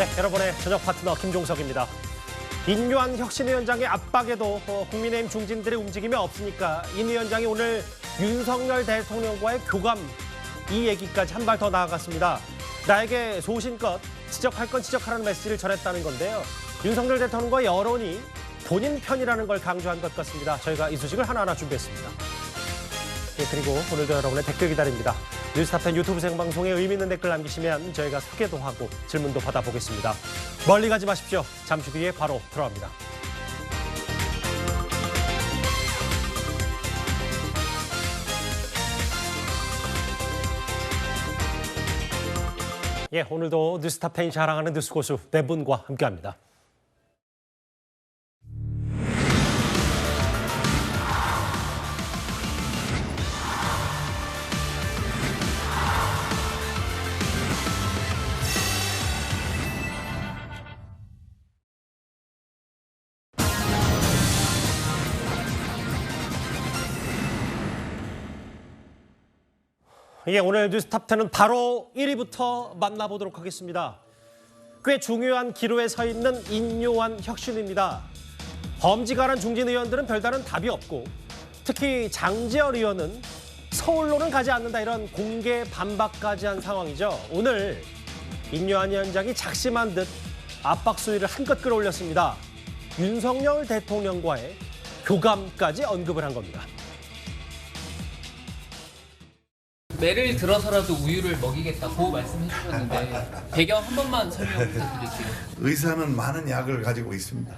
네, 여러분의 저녁 파트너 김종석입니다. 인류한 혁신위원장의 압박에도 국민의힘 중진들의 움직임이 없으니까 인 위원장이 오늘 윤석열 대통령과의 교감 이 얘기까지 한 발 더 나아갔습니다. 나에게 소신껏 지적할 건 지적하라는 메시지를 전했다는 건데요. 윤석열 대통령과 여론이 본인 편이라는 걸 강조한 것 같습니다. 저희가 이 소식을 하나하나 준비했습니다. 예, 그리고 오늘도 여러분의 댓글 기다립니다. 뉴스타파 유튜브 생방송에 의미 있는 댓글 남기시면 저희가 소개도 하고 질문도 받아보겠습니다. 멀리 가지 마십시오. 잠시 뒤에 바로 들어갑니다. 예, 오늘도 뉴스타파이 자랑하는 뉴스고수 네 분과 함께합니다. 예, 오늘 뉴스탑10은 바로 1위부터 만나보도록 하겠습니다. 꽤 중요한 기로에 서 있는 인요한 혁신입니다. 범지가란 중진 의원들은 별다른 답이 없고 특히 장지열 의원은 서울로는 가지 않는다 이런 공개 반박까지 한 상황이죠. 오늘 인요한 위원장이 작심한 듯 압박 수위를 한껏 끌어올렸습니다. 윤석열 대통령과의 교감까지 언급을 한 겁니다. 매를 들어서라도 우유를 먹이겠다고 말씀해 주셨는데 배경 한 번만 설명 부탁드릴게요. 의사는 많은 약을 가지고 있습니다.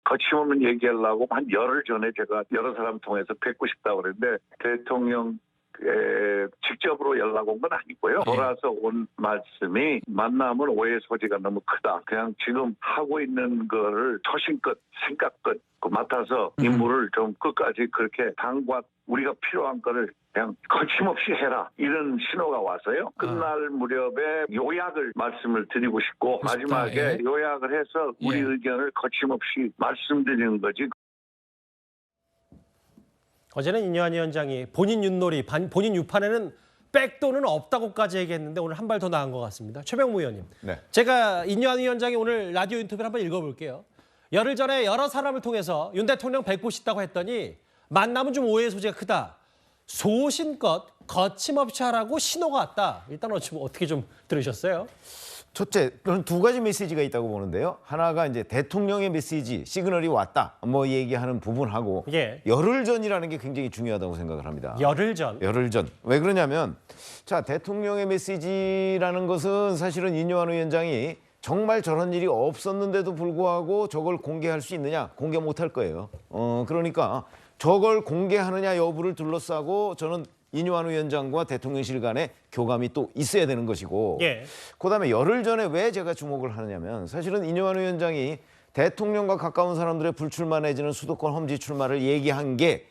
거침없는 얘기하려고 한 열흘 전에 제가 여러 사람 통해서 뵙고 싶다고 그랬는데 대통령 직접으로 연락 온 건 아니고요. 돌아서 온 말씀이 만남은 오해 소지가 너무 크다. 그냥 지금 하고 있는 거를 처신껏 생각껏 맡아서 임무를 좀 끝까지 그렇게 당과 우리가 필요한 거를 그냥 거침없이 해라. 이런 신호가 와서요. 끝날 무렵에 요약을 말씀을 드리고 싶고 마지막에 요약을 해서 우리 의견을 거침없이 말씀드리는 거지. 어제는 인요한 위원장이 본인 윷놀이, 본인 유판에는 백도는 없다고까지 얘기했는데 오늘 한 발 더 나은 것 같습니다. 최병무 의원님. 네. 제가 인요한 위원장이 오늘 라디오 인터뷰를 한번 읽어볼게요. 열흘 전에 여러 사람을 통해서 윤 대통령 뵙고 싶다고 했더니 만남은 좀 오해 소지가 크다. 소신껏 거침없이 하라고 신호가 왔다. 일단 어떻게 좀 들으셨어요? 첫째, 저는 두 가지 메시지가 있다고 보는데요. 하나가 이제 대통령의 메시지, 시그널이 왔다. 뭐 얘기하는 부분하고 열흘 전이라는 게 굉장히 중요하다고 생각을 합니다. 열흘 전? 열흘 전. 왜 그러냐면 자, 대통령의 메시지라는 것은 사실은 인요한 위원장이 정말 저런 일이 없었는데도 불구하고 저걸 공개할 수 있느냐? 공개 못할 거예요. 그러니까 저걸 공개하느냐 여부를 둘러싸고 저는 인요한 위원장과 대통령실 간의 교감이 또 있어야 되는 것이고 그다음에 열흘 전에 왜 제가 주목을 하느냐면 사실은 인요한 위원장이 대통령과 가까운 사람들의 불출마 내지는 수도권 험지 출마를 얘기한 게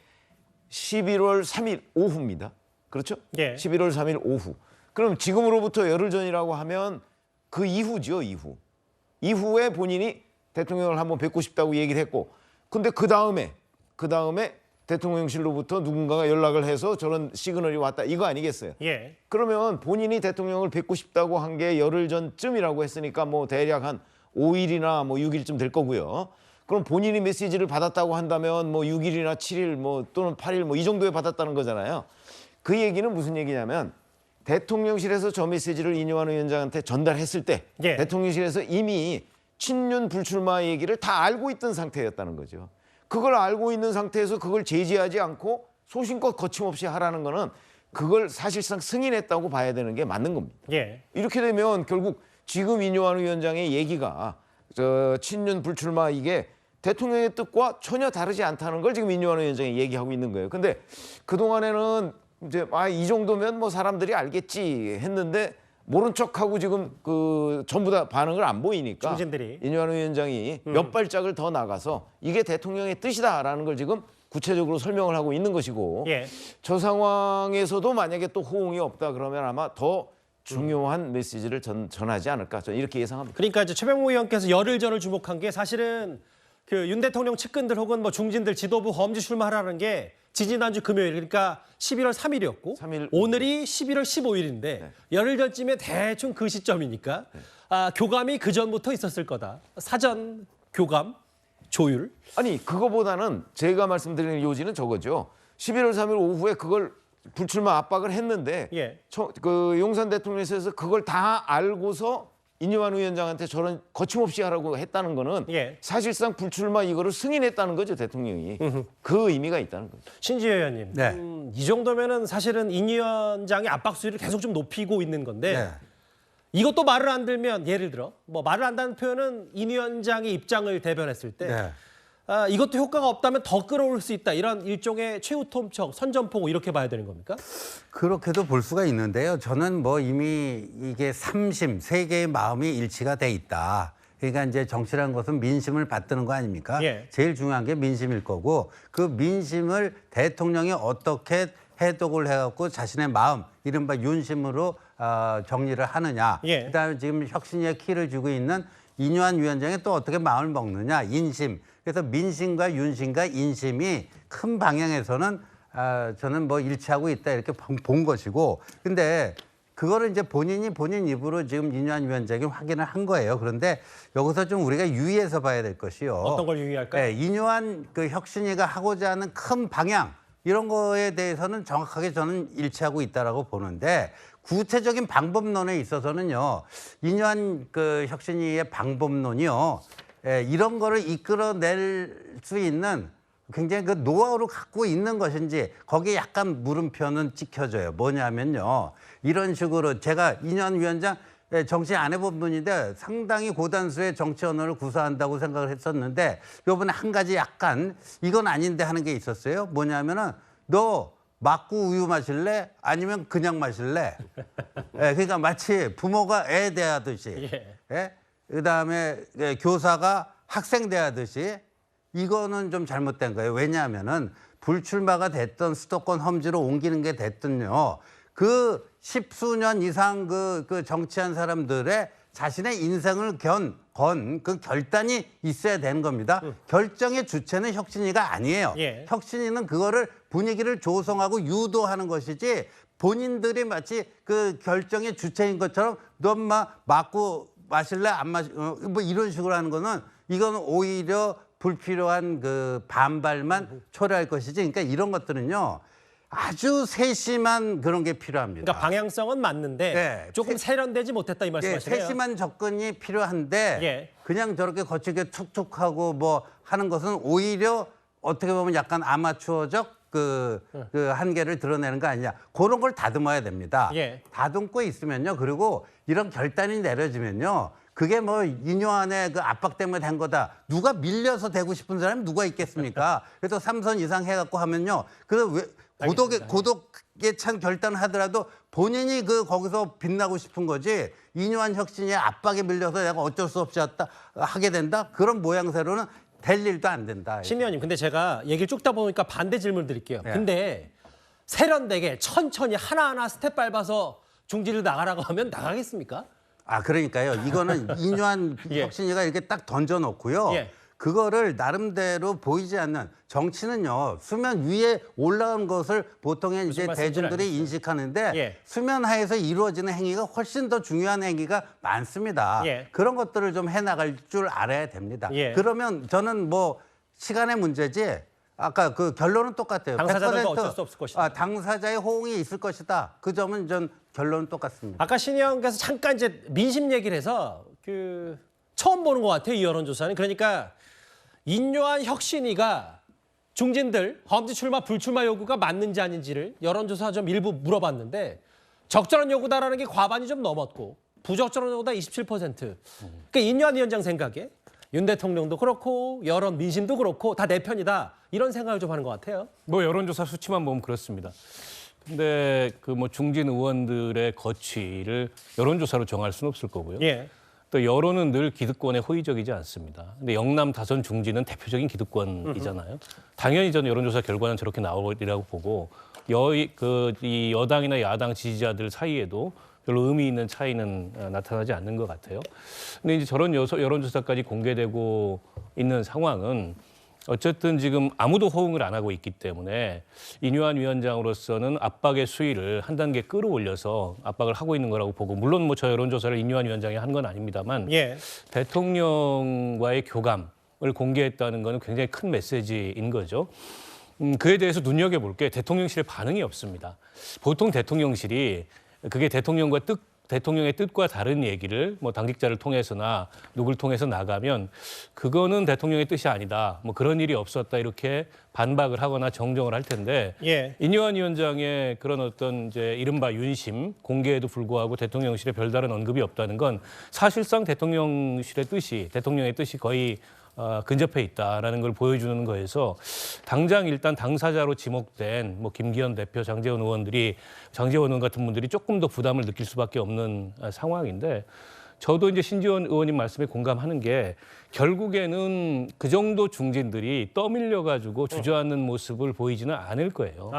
11월 3일 오후입니다. 그렇죠? 11월 3일 오후. 그럼 지금으로부터 열흘 전이라고 하면 그 이후죠, 이후에 본인이 대통령을 한번 뵙고 싶다고 얘기를 했고 근데 그 다음에 대통령실로부터 누군가가 연락을 해서 저런 시그널이 왔다 이거 아니겠어요? 그러면 본인이 대통령을 뵙고 싶다고 한 게 열흘 전쯤이라고 했으니까 뭐 대략 한 5일이나 뭐 6일쯤 될 거고요. 그럼 본인이 메시지를 받았다고 한다면 뭐 6일이나 7일 뭐 또는 8일 뭐 이 정도에 받았다는 거잖아요. 그 얘기는 무슨 얘기냐면 대통령실에서 저 메시지를 인요한 위원장한테 전달했을 때 대통령실에서 이미 친윤 불출마 얘기를 다 알고 있던 상태였다는 거죠. 그걸 알고 있는 상태에서 그걸 제지하지 않고 소신껏 거침없이 하라는 거는 그걸 사실상 승인했다고 봐야 되는 게 맞는 겁니다. 이렇게 되면 결국 지금 인요한 위원장의 얘기가 친윤 불출마 이게 대통령의 뜻과 전혀 다르지 않다는 걸 지금 인요한 위원장이 얘기하고 있는 거예요. 근데 그동안에는 이제 이 정도면 뭐 사람들이 알겠지 했는데 모른 척하고 지금 전부 다 반응을 안 보이니까 중진들이. 인요한 위원장이 몇 발짝을 더 나가서 이게 대통령의 뜻이다라는 걸 지금 구체적으로 설명을 하고 있는 것이고 저 상황에서도 만약에 또 호응이 없다 그러면 아마 더 중요한 메시지를 전하지 않을까 저는 이렇게 예상합니다. 그러니까 이제 최병무 의원께서 열흘 전을 주목한 게 사실은 그 윤 대통령 측근들 혹은 뭐 중진들 지도부 험지 출마하라는 게 지지난주 금요일 그러니까 11월 3일이었고 3일. 오늘이 11월 15일인데 열흘 전쯤에 대충 그 시점이니까 교감이 그 전부터 있었을 거다. 사전 교감 조율. 아니 그거보다는 제가 말씀드리는 요지는 저거죠. 11월 3일 오후에 그걸 불출마 압박을 했는데 예. 그 용산 대통령실에서 그걸 다 알고서 인유한 위원장한테 저런 거침없이 하라고 했다는 거는 예. 사실상 불출마 이거를 승인했다는 거죠 대통령이. 그 의미가 있다는 거죠. 신지혜 의원님, 네. 이 정도면은 사실은 인 위원장의 압박 수위를 계속 좀 높이고 있는 건데 네. 이것도 말을 안 들면 예를 들어 뭐 말을 안다는 표현은 인 위원장의 입장을 대변했을 때 네. 이것도 효과가 없다면 더 끌어올 수 있다. 이런 일종의 최후 톰척, 선전포고 이렇게 봐야 되는 겁니까? 그렇게도 볼 수가 있는데요. 저는 뭐 이미 이게 삼심, 세 개의 마음이 일치가 돼 있다. 그러니까 이제 정치라는 것은 민심을 받드는 거 아닙니까? 예. 제일 중요한 게 민심일 거고 그 민심을 대통령이 어떻게 해독을 해갖고 자신의 마음, 이른바 윤심으로 정리를 하느냐. 예. 그다음에 지금 혁신위에 키를 주고 있는 인유한 위원장이 또 어떻게 마음을 먹느냐. 인심. 그래서 민심과 윤심과 인심이 큰 방향에서는 저는 뭐 일치하고 있다 이렇게 본 것이고, 근데 그거를 이제 본인 입으로 지금 인유한 위원장이 확인을 한 거예요. 그런데 여기서 좀 우리가 유의해서 봐야 될 것이요. 어떤 걸 유의할까요? 네, 인유한 그 혁신위가 하고자 하는 큰 방향 이런 거에 대해서는 정확하게 저는 일치하고 있다라고 보는데, 구체적인 방법론에 있어서는요, 인유한 그 혁신위의 방법론이요, 이런 거를 이끌어낼 수 있는 굉장히 그 노하우를 갖고 있는 것인지 거기에 약간 물음표는 찍혀져요. 뭐냐면요, 이런 식으로 제가 인유한 위원장 정치 안 해본 분인데 상당히 고단수의 정치 언어를 구사한다고 생각을 했었는데 이번에 한 가지 약간 이건 아닌데 하는 게 있었어요. 뭐냐면은 너 맞고 우유 마실래? 아니면 그냥 마실래? 그러니까 마치 부모가 애 대하듯이. 예. 그다음에 교사가 학생 대하듯이, 이거는 좀 잘못된 거예요. 왜냐하면은 불출마가 됐던 수도권 험지로 옮기는 게 됐든요, 그 십수년 이상 그 정치한 사람들의 자신의 인생을 건 그 결단이 있어야 되는 겁니다. 결정의 주체는 혁신위가 아니에요. 예. 혁신위는 그거를 분위기를 조성하고 유도하는 것이지, 본인들이 마치 그 결정의 주체인 것처럼 너 엄마 맞고 마실래 안 뭐 이런 식으로 하는 거는, 이건 오히려 불필요한 그 반발만 초래할 것이지. 그러니까 이런 것들은요, 아주 세심한 그런 게 필요합니다. 그러니까 방향성은 맞는데 네. 조금 세련되지 못했다 이 말씀하시네요. 세심한 접근이 필요한데 예. 그냥 저렇게 거칠게 툭툭하고 뭐 하는 것은 오히려 어떻게 보면 약간 아마추어적 그 한계를 드러내는 거 아니냐. 그런 걸 다듬어야 됩니다. 예. 다듬고 있으면요. 그리고 이런 결단이 내려지면요, 그게 뭐 인유한의 그 압박 때문에 된 거다. 누가 밀려서 되고 싶은 사람이 누가 있겠습니까? 그래서 3선 이상 해갖고 하면요, 고독에 찬 결단을 하더라도 본인이 그 거기서 빛나고 싶은 거지, 인유한 혁신의 압박에 밀려서 내가 어쩔 수 없이 하게 된다? 그런 모양새로는 될 일도 안 된다. 신 의원님, 근데 제가 얘기를 쭉 다 보니까 반대 질문 드릴게요. 예. 근데 세련되게 천천히 하나하나 스텝 밟아서 중지를 나가라고 하면 나가겠습니까? 그러니까요. 이거는 인유한 예. 혁신위가 이렇게 딱 던져놓고요. 예. 그거를 나름대로 보이지 않는, 정치는요, 수면 위에 올라온 것을 보통의 이제 말씀인지 대중들이 알겠어요. 인식하는데 예. 수면 하에서 이루어지는 행위가 훨씬 더 중요한 행위가 많습니다. 예. 그런 것들을 좀 해나갈 줄 알아야 됩니다. 예. 그러면 저는 뭐 시간의 문제지, 아까 그 결론은 똑같아요. 당사자들도 100% 어쩔 수 없을 것이다. 당사자의 호응이 있을 것이다. 그 점은 전 결론은 똑같습니다. 아까 신 의원께서 잠깐 이제 민심 얘기를 해서 처음 보는 것 같아요, 이 여론조사는. 그러니까 인유한 혁신위가 중진들 험지 출마 불출마 요구가 맞는지 아닌지를 여론조사 좀 일부 물어봤는데 적절한 요구다라는 게 과반이 좀 넘었고 부적절한 요구다 27%. 그러니까 인유한 위원장 생각에 윤 대통령도 그렇고 여론 민심도 그렇고 다 내 편이다, 이런 생각을 좀 하는 것 같아요. 뭐 여론조사 수치만 보면 그렇습니다. 근데 그 뭐 중진 의원들의 거취를 여론조사로 정할 수는 없을 거고요. 예. 또 여론은 늘 기득권에 호의적이지 않습니다. 근데 영남 다선 중진은 대표적인 기득권이잖아요. 당연히 저는 여론조사 결과는 저렇게 나오리라고 보고 이 여당이나 야당 지지자들 사이에도 별로 의미 있는 차이는 나타나지 않는 것 같아요. 근데 이제 저런 여론조사까지 공개되고 있는 상황은 어쨌든 지금 아무도 호응을 안 하고 있기 때문에 인유한 위원장으로서는 압박의 수위를 한 단계 끌어올려서 압박을 하고 있는 거라고 보고, 물론 뭐 저 여론조사를 인유한 위원장이 한 건 아닙니다만 대통령과의 교감을 공개했다는 거는 굉장히 큰 메시지인 거죠. 그에 대해서 눈여겨볼 게 대통령실의 반응이 없습니다. 보통 대통령실이 그게 대통령의 뜻과 다른 얘기를 뭐 당직자를 통해서나 누굴 통해서 나가면 그거는 대통령의 뜻이 아니다, 뭐 그런 일이 없었다, 이렇게 반박을 하거나 정정을 할 텐데 인유한 위원장의 그런 어떤 이제 이른바 윤심 공개에도 불구하고 대통령실에 별다른 언급이 없다는 건 사실상 대통령의 뜻이 거의 근접해 있다라는 걸 보여주는 거에서 당장 일단 당사자로 지목된 뭐 김기현 대표, 장제원 의원 같은 분들이 조금 더 부담을 느낄 수밖에 없는 상황인데, 저도 이제 신지원 의원님 말씀에 공감하는 게 결국에는 그 정도 중진들이 떠밀려 가지고 주저앉는 모습을 보이지는 않을 거예요.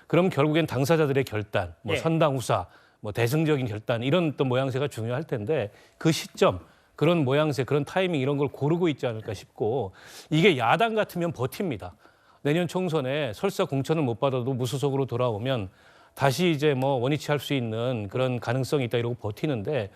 그럼 결국엔 당사자들의 결단, 뭐 선당 후사, 뭐 대승적인 결단, 이런 어떤 모양새가 중요할 텐데 그 시점, 그런 모양새, 그런 타이밍, 이런 걸 고르고 있지 않을까 싶고, 이게 야당 같으면 버팁니다. 내년 총선에 설사 공천을 못 받아도 무소속으로 돌아오면 다시 이제 뭐 원위치 할 수 있는 그런 가능성이 있다, 이러고 버티는데,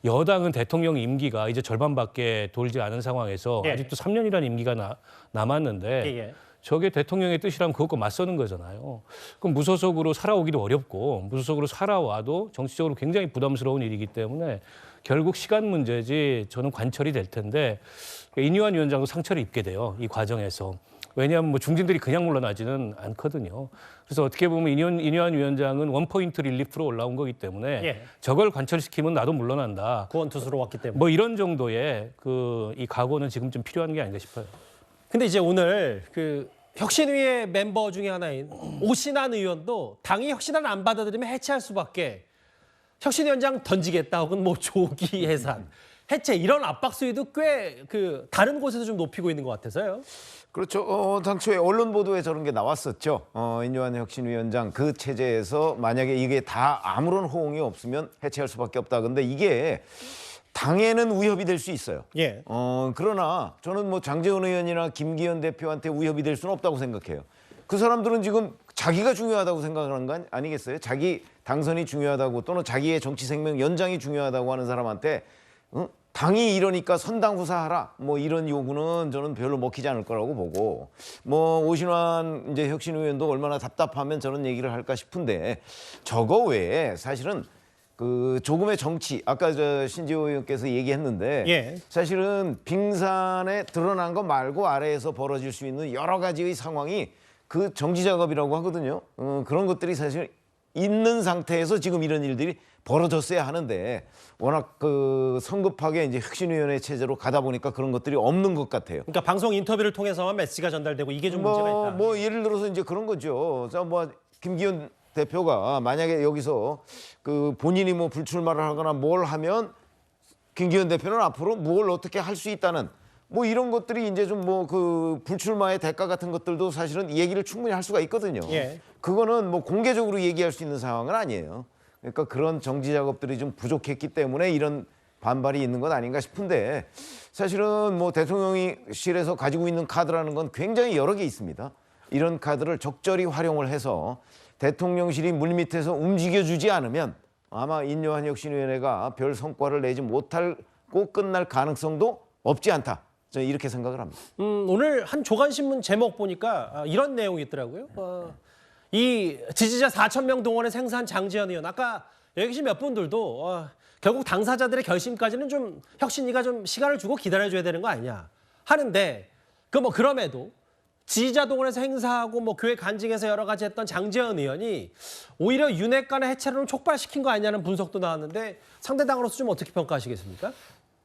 여당은 대통령 임기가 이제 절반밖에 돌지 않은 상황에서 아직도 3년이라는 임기가 남았는데 저게 대통령의 뜻이라면 그것과 맞서는 거잖아요. 그럼 무소속으로 살아오기도 어렵고, 무소속으로 살아와도 정치적으로 굉장히 부담스러운 일이기 때문에 결국 시간 문제지 저는 관철이 될 텐데, 인유한 위원장도 상처를 입게 돼요, 이 과정에서. 왜냐하면 뭐 중진들이 그냥 물러나지는 않거든요. 그래서 어떻게 보면 인유한 위원장은 원포인트 릴리프로 올라온 거기 때문에 저걸 관철시키면 나도 물러난다, 구원투수로 왔기 때문에. 뭐 이런 정도의 이 각오는 지금 좀 필요한 게 아닌가 싶어요. 근데 이제 오늘 그 혁신위의 멤버 중에 하나인 오신환 의원도 당이 혁신안을 안 받아들이면 해체할 수밖에, 혁신위원장 던지겠다 혹은 뭐 조기 해산, 해체, 이런 압박 수위도 꽤 그 다른 곳에서 좀 높이고 있는 것 같아서요. 그렇죠. 당초에 언론 보도에 저런 게 나왔었죠. 인유한 혁신위원장 그 체제에서 만약에 이게 다 아무런 호응이 없으면 해체할 수밖에 없다. 근데 이게 당에는 위협이 될 수 있어요. 그러나 저는 뭐 장제원 의원이나 김기현 대표한테 위협이 될 수는 없다고 생각해요. 그 사람들은 지금 자기가 중요하다고 생각하는 거 아니겠어요? 자기 당선이 중요하다고, 또는 자기의 정치 생명 연장이 중요하다고 하는 사람한테 당이 이러니까 선당 후사하라, 뭐 이런 요구는 저는 별로 먹히지 않을 거라고 보고, 뭐 오신환 이제 혁신 의원도 얼마나 답답하면 저런 얘기를 할까 싶은데, 저거 외에 사실은 그 조금의 정치, 아까 저 신지호 의원께서 얘기했는데 사실은 빙산에 드러난 거 말고 아래에서 벌어질 수 있는 여러 가지의 상황이 그 정치 작업이라고 하거든요. 그런 것들이 사실 있는 상태에서 지금 이런 일들이 벌어졌어야 하는데, 워낙 그 성급하게 이제 혁신위원회 체제로 가다 보니까 그런 것들이 없는 것 같아요. 그러니까 방송 인터뷰를 통해서만 메시지가 전달되고, 이게 좀 문제가 있다. 뭐 예를 들어서 이제 그런 거죠. 뭐 김기현 대표가 만약에 여기서 그 본인이 뭐 불출마를 하거나 뭘 하면 김기현 대표는 앞으로 뭘 어떻게 할 수 있다는, 뭐 이런 것들이 이제 좀 뭐 그 불출마의 대가 같은 것들도 사실은 얘기를 충분히 할 수가 있거든요. 그거는 뭐 공개적으로 얘기할 수 있는 상황은 아니에요. 그러니까 그런 정치 작업들이 좀 부족했기 때문에 이런 반발이 있는 건 아닌가 싶은데, 사실은 뭐 대통령실에서 가지고 있는 카드라는 건 굉장히 여러 개 있습니다. 이런 카드를 적절히 활용을 해서 대통령실이 물밑에서 움직여주지 않으면 아마 인유한 혁신위원회가 별 성과를 내지 못하고 끝날 가능성도 없지 않다, 저는 이렇게 생각을 합니다. 오늘 한 조간신문 제목 보니까 이런 내용이 있더라고요. 이 지지자 4,000명 동원에 생산 장제원 의원, 아까 여기 계신 몇 분들도 결국 당사자들의 결심까지는 좀 혁신위가 좀 시간을 주고 기다려줘야 되는 거 아니냐 하는데, 그럼에도 지지자 동원해서 행사하고 뭐 교회 간증에서 여러 가지 했던 장제원 의원이 오히려 윤핵관의 해체를 촉발시킨 거 아니냐는 분석도 나왔는데, 상대당으로서 좀 어떻게 평가하시겠습니까?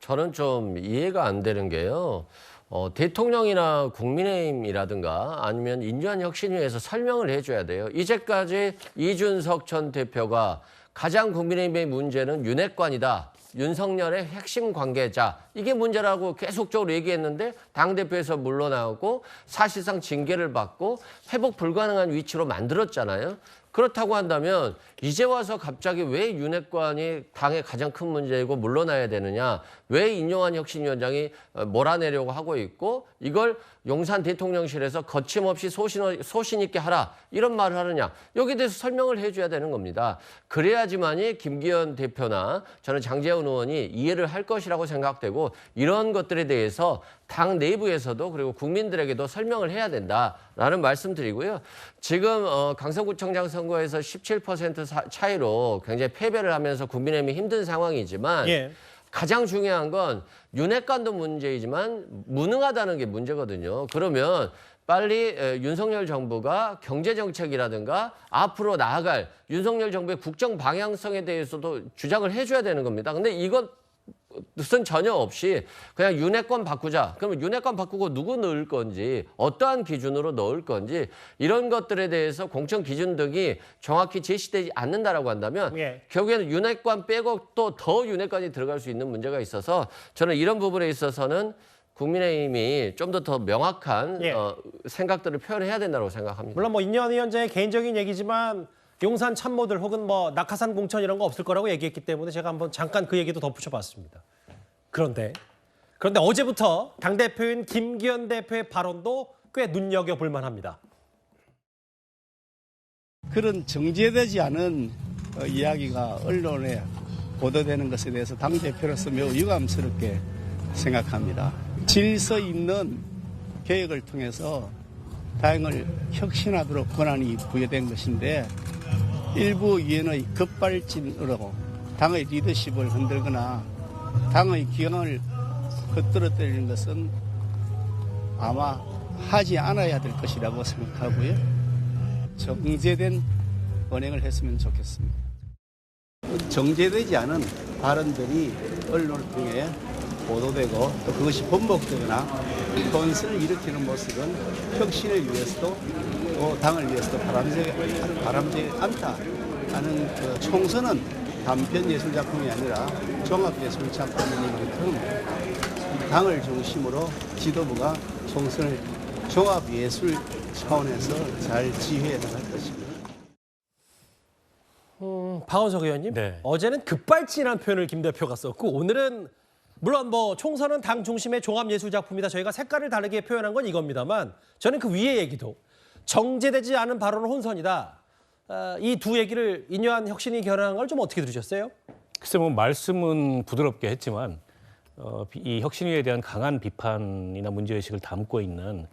저는 좀 이해가 안 되는 게요. 대통령이나 국민의힘이라든가 아니면 인유한 혁신위에서 설명을 해줘야 돼요. 이제까지 이준석 전 대표가 가장 국민의힘의 문제는 윤핵관이다, 윤석열의 핵심 관계자, 이게 문제라고 계속적으로 얘기했는데 당대표에서 물러나고 사실상 징계를 받고 회복 불가능한 위치로 만들었잖아요. 그렇다고 한다면 이제 와서 갑자기 왜 윤핵관이 당의 가장 큰 문제이고 물러나야 되느냐, 왜 인용환 혁신위원장이 몰아내려고 하고 있고 이걸 용산 대통령실에서 거침없이 소신 있게 하라 이런 말을 하느냐, 여기에 대해서 설명을 해줘야 되는 겁니다. 그래야지만이 김기현 대표나 저는 장제원 의원이 이해를 할 것이라고 생각되고 이런 것들에 대해서 당 내부에서도 그리고 국민들에게도 설명을 해야 된다라는 말씀드리고요. 지금 강서구청장 선거에서 17% 차이로 굉장히 패배를 하면서 국민의힘이 힘든 상황이지만 가장 중요한 건 윤핵관도 문제이지만 무능하다는 게 문제거든요. 그러면 빨리 윤석열 정부가 경제정책이라든가 앞으로 나아갈 윤석열 정부의 국정 방향성에 대해서도 주장을 해줘야 되는 겁니다. 근데 이것은 전혀 없이 그냥 윤핵관 바꾸자. 그러면 윤핵관 바꾸고 누구 넣을 건지, 어떠한 기준으로 넣을 건지 이런 것들에 대해서 공천 기준 등이 정확히 제시되지 않는다라고 한다면 결국에는 윤핵관 빼고 또 더 윤핵관이 들어갈 수 있는 문제가 있어서 저는 이런 부분에 있어서는 국민의힘이 좀 더 명확한 생각들을 표현해야 된다고 생각합니다. 물론 뭐 인현 위원장의 개인적인 얘기지만 용산 참모들 혹은 뭐 낙하산 공천 이런 거 없을 거라고 얘기했기 때문에 제가 한번 잠깐 그 얘기도 덧붙여봤습니다. 그런데 어제부터 당대표인 김기현 대표의 발언도 꽤 눈여겨볼 만합니다. 그런 정제되지 않은 이야기가 언론에 보도되는 것에 대해서 당대표로서 매우 유감스럽게 생각합니다. 질서 있는 개혁을 통해서 당을 혁신하도록 권한이 부여된 것인데 일부 위원의 급발진으로 당의 리더십을 흔들거나 당의 기강을 겉돌아뜨리는 것은 아마 하지 않아야 될 것이라고 생각하고요. 정제된 언행을 했으면 좋겠습니다. 정제되지 않은 발언들이 언론을 통해 보도되고 또 그것이 번복되거나 혼선을 일으키는 모습은 혁신을 위해서도 또 당을 위해서도 바람직하지 않다 하는 그 총선은 단편 예술 작품이 아니라 종합 예술 작품이니만큼 당을 중심으로 지도부가 총선을 종합 예술 차원에서 잘 지휘해 나갈 것입니다. 박원석 의원님, 어제는 급발진한 표현을 김 대표가 썼고 오늘은 물론 뭐 총선은 당 중심의 종합예술작품이다. 저희가 색깔을 다르게 표현한 건 이겁니다만 저는 그 위의 얘기도 정제되지 않은 발언은 혼선이다. 이 두 얘기를 인현 혁신이 결연한 걸 좀 어떻게 들으셨어요? 글쎄 뭐 말씀은 부드럽게 했지만 이 혁신위에 대한 강한 비판이나 문제의식을 담고 있는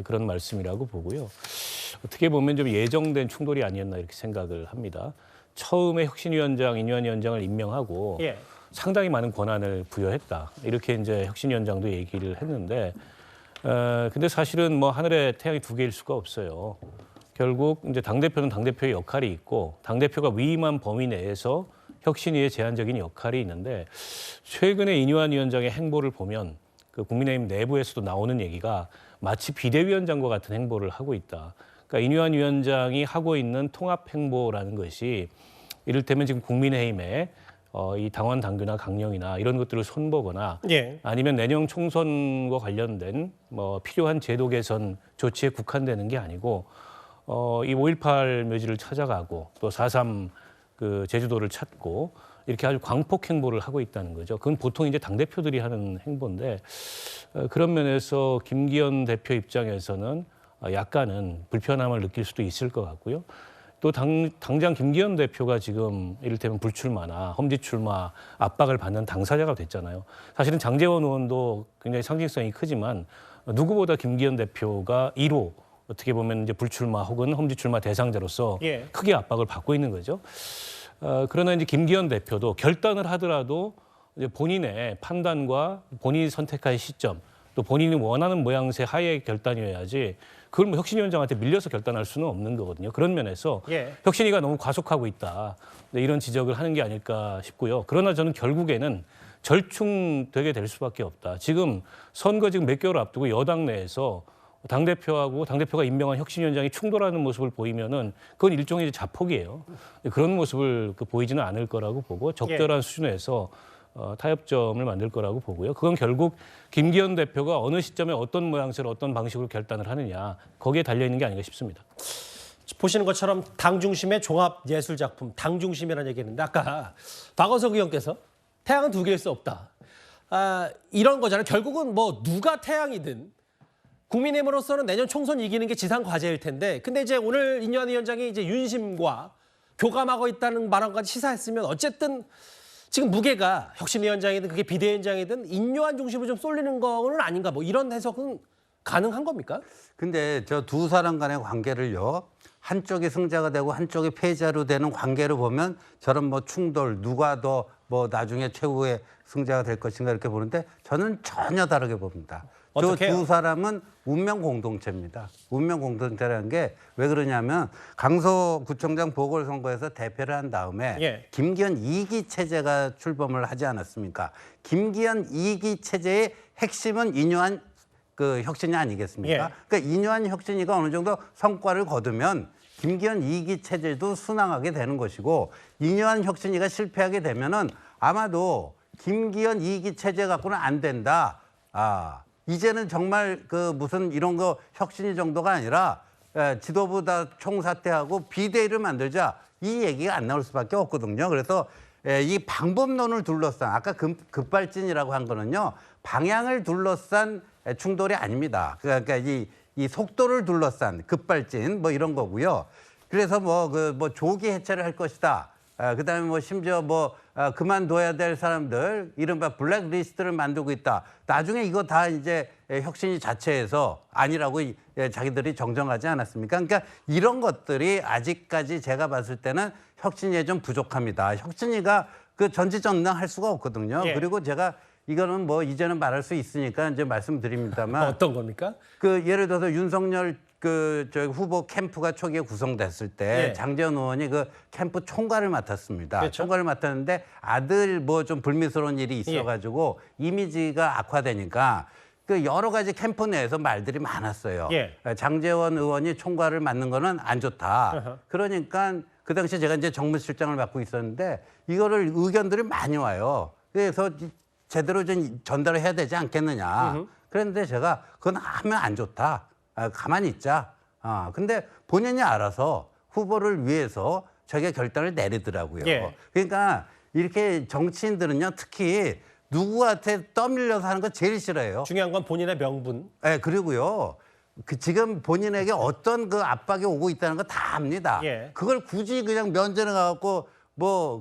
그런 말씀이라고 보고요. 어떻게 보면 좀 예정된 충돌이 아니었나 이렇게 생각을 합니다. 처음에 혁신위원장, 인현 위원장을 임명하고 상당히 많은 권한을 부여했다. 이렇게 이제 혁신위원장도 얘기를 했는데, 근데 사실은 뭐 하늘에 태양이 두 개일 수가 없어요. 결국 이제 당대표는 당대표의 역할이 있고, 당대표가 위임한 범위 내에서 혁신위의 제한적인 역할이 있는데, 최근에 인현 위원장의 행보를 보면 그 국민의힘 내부에서도 나오는 얘기가 마치 비대위원장과 같은 행보를 하고 있다. 그러니까 인현 위원장이 하고 있는 통합 행보라는 것이 이를테면 지금 국민의힘에 이 당원 당규나 강령이나 이런 것들을 손보거나 아니면 내년 총선과 관련된 뭐 필요한 제도 개선 조치에 국한되는 게 아니고 이 5.18 묘지를 찾아가고 또 4.3 그 제주도를 찾고 이렇게 아주 광폭 행보를 하고 있다는 거죠. 그건 보통 이제 당대표들이 하는 행보인데 그런 면에서 김기현 대표 입장에서는 약간은 불편함을 느낄 수도 있을 것 같고요. 또 당장 김기현 대표가 지금 이를테면 불출마나 험지 출마 압박을 받는 당사자가 됐잖아요. 사실은 장제원 의원도 굉장히 상징성이 크지만 누구보다 김기현 대표가 1호 어떻게 보면 이제 불출마 혹은 험지 출마 대상자로서 크게 압박을 받고 있는 거죠. 그러나 이제 김기현 대표도 결단을 하더라도 이제 본인의 판단과 본인이 선택할 시점 또 본인이 원하는 모양새 하에 결단이어야지 그걸 뭐 혁신위원장한테 밀려서 결단할 수는 없는 거거든요. 그런 면에서 혁신위가 너무 과속하고 있다. 이런 지적을 하는 게 아닐까 싶고요. 그러나 저는 결국에는 절충되게 될 수밖에 없다. 지금 선거 지금 몇 개월 앞두고 여당 내에서 당대표하고 당대표가 임명한 혁신위원장이 충돌하는 모습을 보이면은 그건 일종의 자폭이에요. 그런 모습을 보이지는 않을 거라고 보고 적절한 수준에서 타협점을 만들 거라고 보고요. 그건 결국 김기현 대표가 어느 시점에 어떤 모양새로 어떤 방식으로 결단을 하느냐 거기에 달려있는 게 아닌가 싶습니다. 보시는 것처럼 당 중심의 종합 예술 작품, 당 중심이라는 얘기했는데 아까 박원석 의원께서 태양은 두 개일 수 없다. 이런 거잖아요. 결국은 뭐 누가 태양이든 국민의힘으로서는 내년 총선 이기는 게 지상 과제일 텐데, 근데 이제 오늘 인요한 위원장이 이제 윤심과 교감하고 있다는 발언까지 시사했으면 어쨌든 지금 무게가 혁신위원장이든 그게 비대위원장이든 인요한 중심으로 좀 쏠리는 거는 아닌가, 뭐 이런 해석은 가능한 겁니까? 근데 저 두 사람 간의 관계를요, 한쪽이 승자가 되고 한쪽이 패자로 되는 관계를 보면 저런 뭐 충돌, 누가 더 뭐 나중에 최후의 승자가 될 것인가 이렇게 보는데 저는 전혀 다르게 봅니다. 저 두 사람은 운명 공동체입니다. 운명 공동체라는 게 왜 그러냐면 강서구청장 보궐선거에서 대표를 한 다음에 김기현 2기 체제가 출범을 하지 않았습니까? 김기현 2기 체제의 핵심은 인요한 그 혁신이 아니겠습니까? 그러니까 인요한 혁신이가 어느 정도 성과를 거두면 김기현 2기 체제도 순항하게 되는 것이고, 인요한 혁신이가 실패하게 되면은 아마도 김기현 2기 체제 갖고는 안 된다. 이제는 정말 그 무슨 이런 거 혁신이 정도가 아니라 지도부 다 총사퇴하고 비대위를 만들자, 이 얘기가 안 나올 수밖에 없거든요. 그래서 이 방법론을 둘러싼, 아까 급발진이라고 한 거는요, 방향을 둘러싼 충돌이 아닙니다. 그러니까 이 속도를 둘러싼 급발진 뭐 이런 거고요. 그래서 뭐 조기 해체를 할 것이다. 그다음에 뭐 심지어 그만둬야 될 사람들, 이른바 블랙리스트를 만들고 있다. 나중에 이거 다 이제 혁신이 자체에서 아니라고 자기들이 정정하지 않았습니까? 그러니까 이런 것들이 아직까지 제가 봤을 때는 혁신이에 좀 부족합니다. 혁신이가 그 전지전능할 수가 없거든요. 그리고 제가 이거는 뭐 이제는 말할 수 있으니까 이제 말씀드립니다만, 어떤 겁니까? 그 예를 들어서 윤석열 저 후보 캠프가 초기에 구성됐을 때 장제원 의원이 그 캠프 총괄을 맡았습니다. 그렇죠. 총괄을 맡았는데 아들 뭐 좀 불미스러운 일이 있어가지고 이미지가 악화되니까 그 여러 가지 캠프 내에서 말들이 많았어요. 장제원 의원이 총괄을 맡는 거는 안 좋다. 그러니까 그 당시에 제가 이제 정무실장을 맡고 있었는데 이거를 의견들이 많이 와요. 그래서 제대로 좀 전달을 해야 되지 않겠느냐. 그런데 제가 그건 하면 안 좋다. 가만히 있자. 근데 본인이 알아서 후보를 위해서 자기가 결단을 내리더라고요. 그러니까 이렇게 정치인들은요, 특히 누구한테 떠밀려서 하는 거 제일 싫어해요. 중요한 건 본인의 명분. 네, 그리고요, 지금 본인에게 어떤 그 압박이 오고 있다는 거 다 압니다. 그걸 굳이 그냥 면전에 가갖고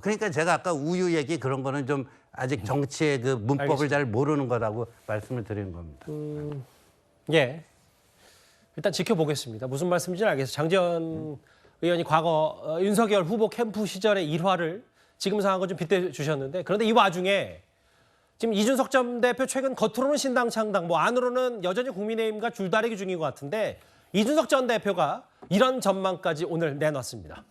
그러니까 제가 아까 우유 얘기 그런 거는 좀 아직 정치의 그 문법을 알겠습니다. 잘 모르는 거라고 말씀을 드리는 겁니다. 일단 지켜보겠습니다. 무슨 말씀인지는 알겠어요. 장제원 의원이 과거 윤석열 후보 캠프 시절의 일화를 지금 상황을 좀 빗대주셨는데, 그런데 이 와중에 지금 이준석 전 대표 최근 겉으로는 신당 창당, 안으로는 여전히 국민의힘과 줄다리기 중인 것 같은데, 이준석 전 대표가 이런 전망까지 오늘 내놨습니다.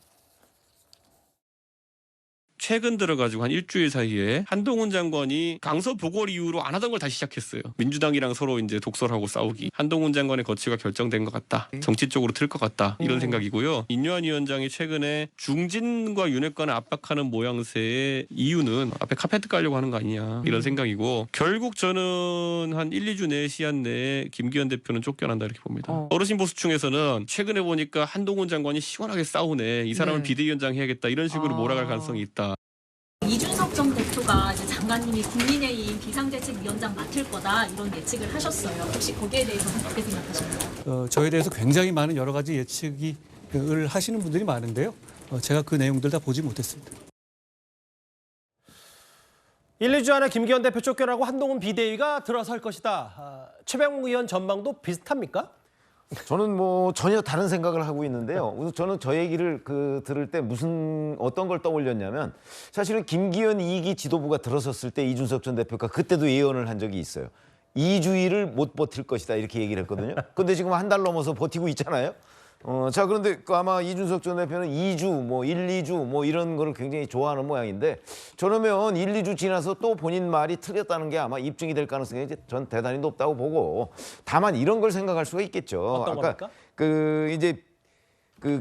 최근 들어가지고 한 일주일 사이에 한동훈 장관이 강서 보궐 이후로 안 하던 걸 다시 시작했어요. 민주당이랑 서로 이제 독설하고 싸우기. 한동훈 장관의 거취가 결정된 것 같다. 정치 쪽으로 틀 것 같다. 이런 생각이고요. 인요한 위원장이 최근에 중진과 윤핵관을 압박하는 모양새의 이유는 앞에 카페트 깔려고 하는 거 아니냐. 이런 생각이고, 결국 저는 한 1, 2주 내 시한 내에 김기현 대표는 쫓겨난다 이렇게 봅니다. 어르신 보수층에서는 최근에 보니까 한동훈 장관이 시원하게 싸우네. 이 사람을 비대위원장 해야겠다. 이런 식으로 몰아갈 가능성이 있다. 이준석 전 대표가 이제 장관님이 국민의힘 비상대책위원장 맡을 거다 이런 예측을 하셨어요. 혹시 거기에 대해서는 어떻게 생각하십니까? 저에 대해서 굉장히 많은 여러 가지 예측을 하시는 분들이 많은데요. 제가 그 내용들 다 보지 못했습니다. 1, 2주 안에 김기현 대표 쫓겨나고 한동훈 비대위가 들어설 것이다. 최병욱 의원 전망도 비슷합니까? 저는 전혀 다른 생각을 하고 있는데요. 저는 저 얘기를 들을 때 어떤 걸 떠올렸냐면, 사실은 김기현 2기 지도부가 들어섰을 때 이준석 전 대표가 그때도 예언을 한 적이 있어요. 2주일을 못 버틸 것이다 이렇게 얘기를 했거든요. 근데 지금 한 달 넘어서 버티고 있잖아요. 자, 그런데 아마 이준석 전 대표는 2주, 1, 2주 이런 거를 굉장히 좋아하는 모양인데, 저러면 1, 2주 지나서 또 본인 말이 틀렸다는 게 아마 입증이 될 가능성이 전 대단히 높다고 보고, 다만 이런 걸 생각할 수가 있겠죠. 어떤 겁니까?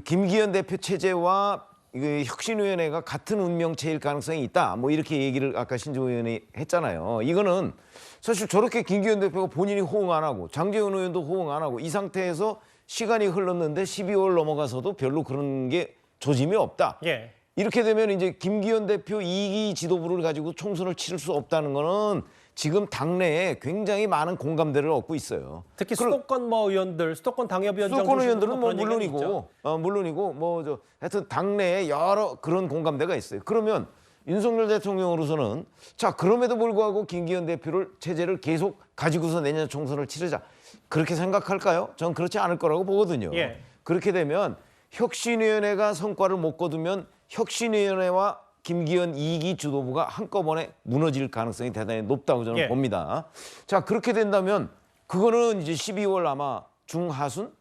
김기현 대표 체제와 혁신위원회가 같은 운명체일 가능성이 있다. 이렇게 얘기를 아까 신조 의원이 했잖아요. 이거는 사실 저렇게 김기현 대표가 본인이 호응 안 하고 장제원 의원도 호응 안 하고 이 상태에서 시간이 흘렀는데 12월 넘어가서도 별로 그런 게 조짐이 없다. 예. 이렇게 되면 이제 김기현 대표 2기 지도부를 가지고 총선을 치를 수 없다는 거는 지금 당내에 굉장히 많은 공감대를 얻고 있어요. 특히 수도권 의원들, 수도권 당협위원장 수도권 의원들은 그런 얘기가 있죠. 물론이고 하여튼 당내에 여러 그런 공감대가 있어요. 그러면 윤석열 대통령으로서는 자 그럼에도 불구하고 김기현 대표를 체제를 계속 가지고서 내년 총선을 치르자 그렇게 생각할까요? 전 그렇지 않을 거라고 보거든요. 예. 그렇게 되면 혁신위원회가 성과를 못 거두면 혁신위원회와 김기현 2기 주도부가 한꺼번에 무너질 가능성이 대단히 높다고 저는 예. 봅니다. 자 그렇게 된다면 그거는 이제 12월 아마 중하순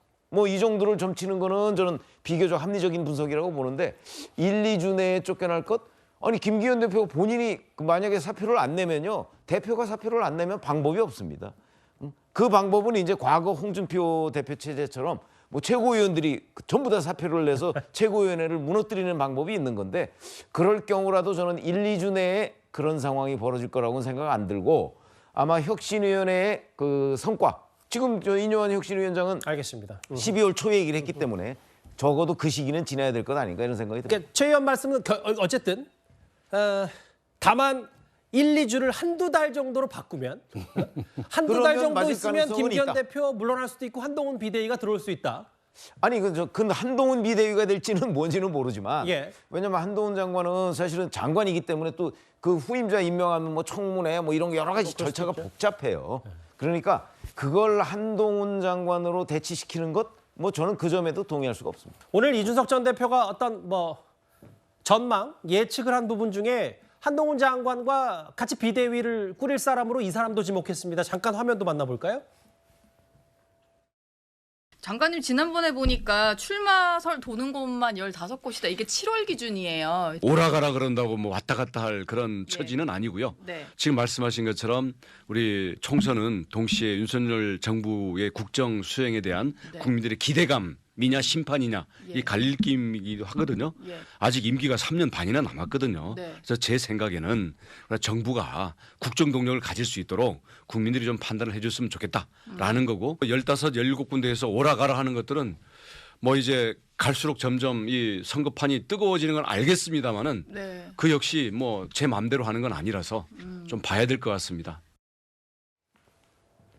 이 정도를 점치는 거는 저는 비교적 합리적인 분석이라고 보는데 1, 2주 내에 쫓겨날 것? 아니 김기현 대표가 본인이 만약에 사표를 안 내면요. 대표가 사표를 안 내면 방법이 없습니다. 그 방법은 이제 과거 홍준표 대표 체제처럼 최고위원들이 전부 다 사표를 내서 최고위원회를 무너뜨리는 방법이 있는 건데 그럴 경우라도 저는 1, 2주 내에 그런 상황이 벌어질 거라고는 생각 안 들고 아마 혁신위원회의 그 성과 지금 인요한 혁신위원장은 알겠습니다. 12월 초에 얘기를 했기 때문에 적어도 그 시기는 지나야 될 것 아닌가 이런 생각이 듭니다. 그러니까 최 의원 말씀은 어쨌든 다만 1, 2주를 한두 달 정도로 바꾸면 한두 달 정도 있으면 김기현 대표 물러날 수도 있고 한동훈 비대위가 들어올 수 있다. 아니 그 한동훈 비대위가 될지는 뭔지는 모르지만 예. 왜냐면 한동훈 장관은 사실은 장관이기 때문에 또 그 후임자 임명하면 청문회 이런 게 여러 가지 절차가 복잡해요. 그러니까 그걸 한동훈 장관으로 대치시키는 것 저는 그 점에도 동의할 수가 없습니다. 오늘 이준석 전 대표가 어떤 전망 예측을 한 부분 중에 한동훈 장관과 같이 비대위를 꾸릴 사람으로 이 사람도 지목했습니다. 잠깐 화면도 만나볼까요? 장관님 지난번에 보니까 출마설 도는 곳만 15곳이다. 이게 7월 기준이에요. 오라가라 그런다고 왔다 갔다 할 그런 처지는 아니고요. 네. 지금 말씀하신 것처럼 우리 총선은 동시에 윤석열 정부의 국정 수행에 대한 국민들의 기대감이냐 심판이냐 이 갈림이기도 하거든요. 아직 임기가 3년 반이나 남았거든요. 그래서 제 생각에는 정부가 국정 동력을 가질 수 있도록 국민들이 좀 판단을 해줬으면 좋겠다라는 거고 15, 17군데에서 오라가라 하는 것들은 이제 갈수록 점점 이 선거판이 뜨거워지는 건 알겠습니다만은 그 역시 제 마음대로 하는 건 아니라서 좀 봐야 될 것 같습니다.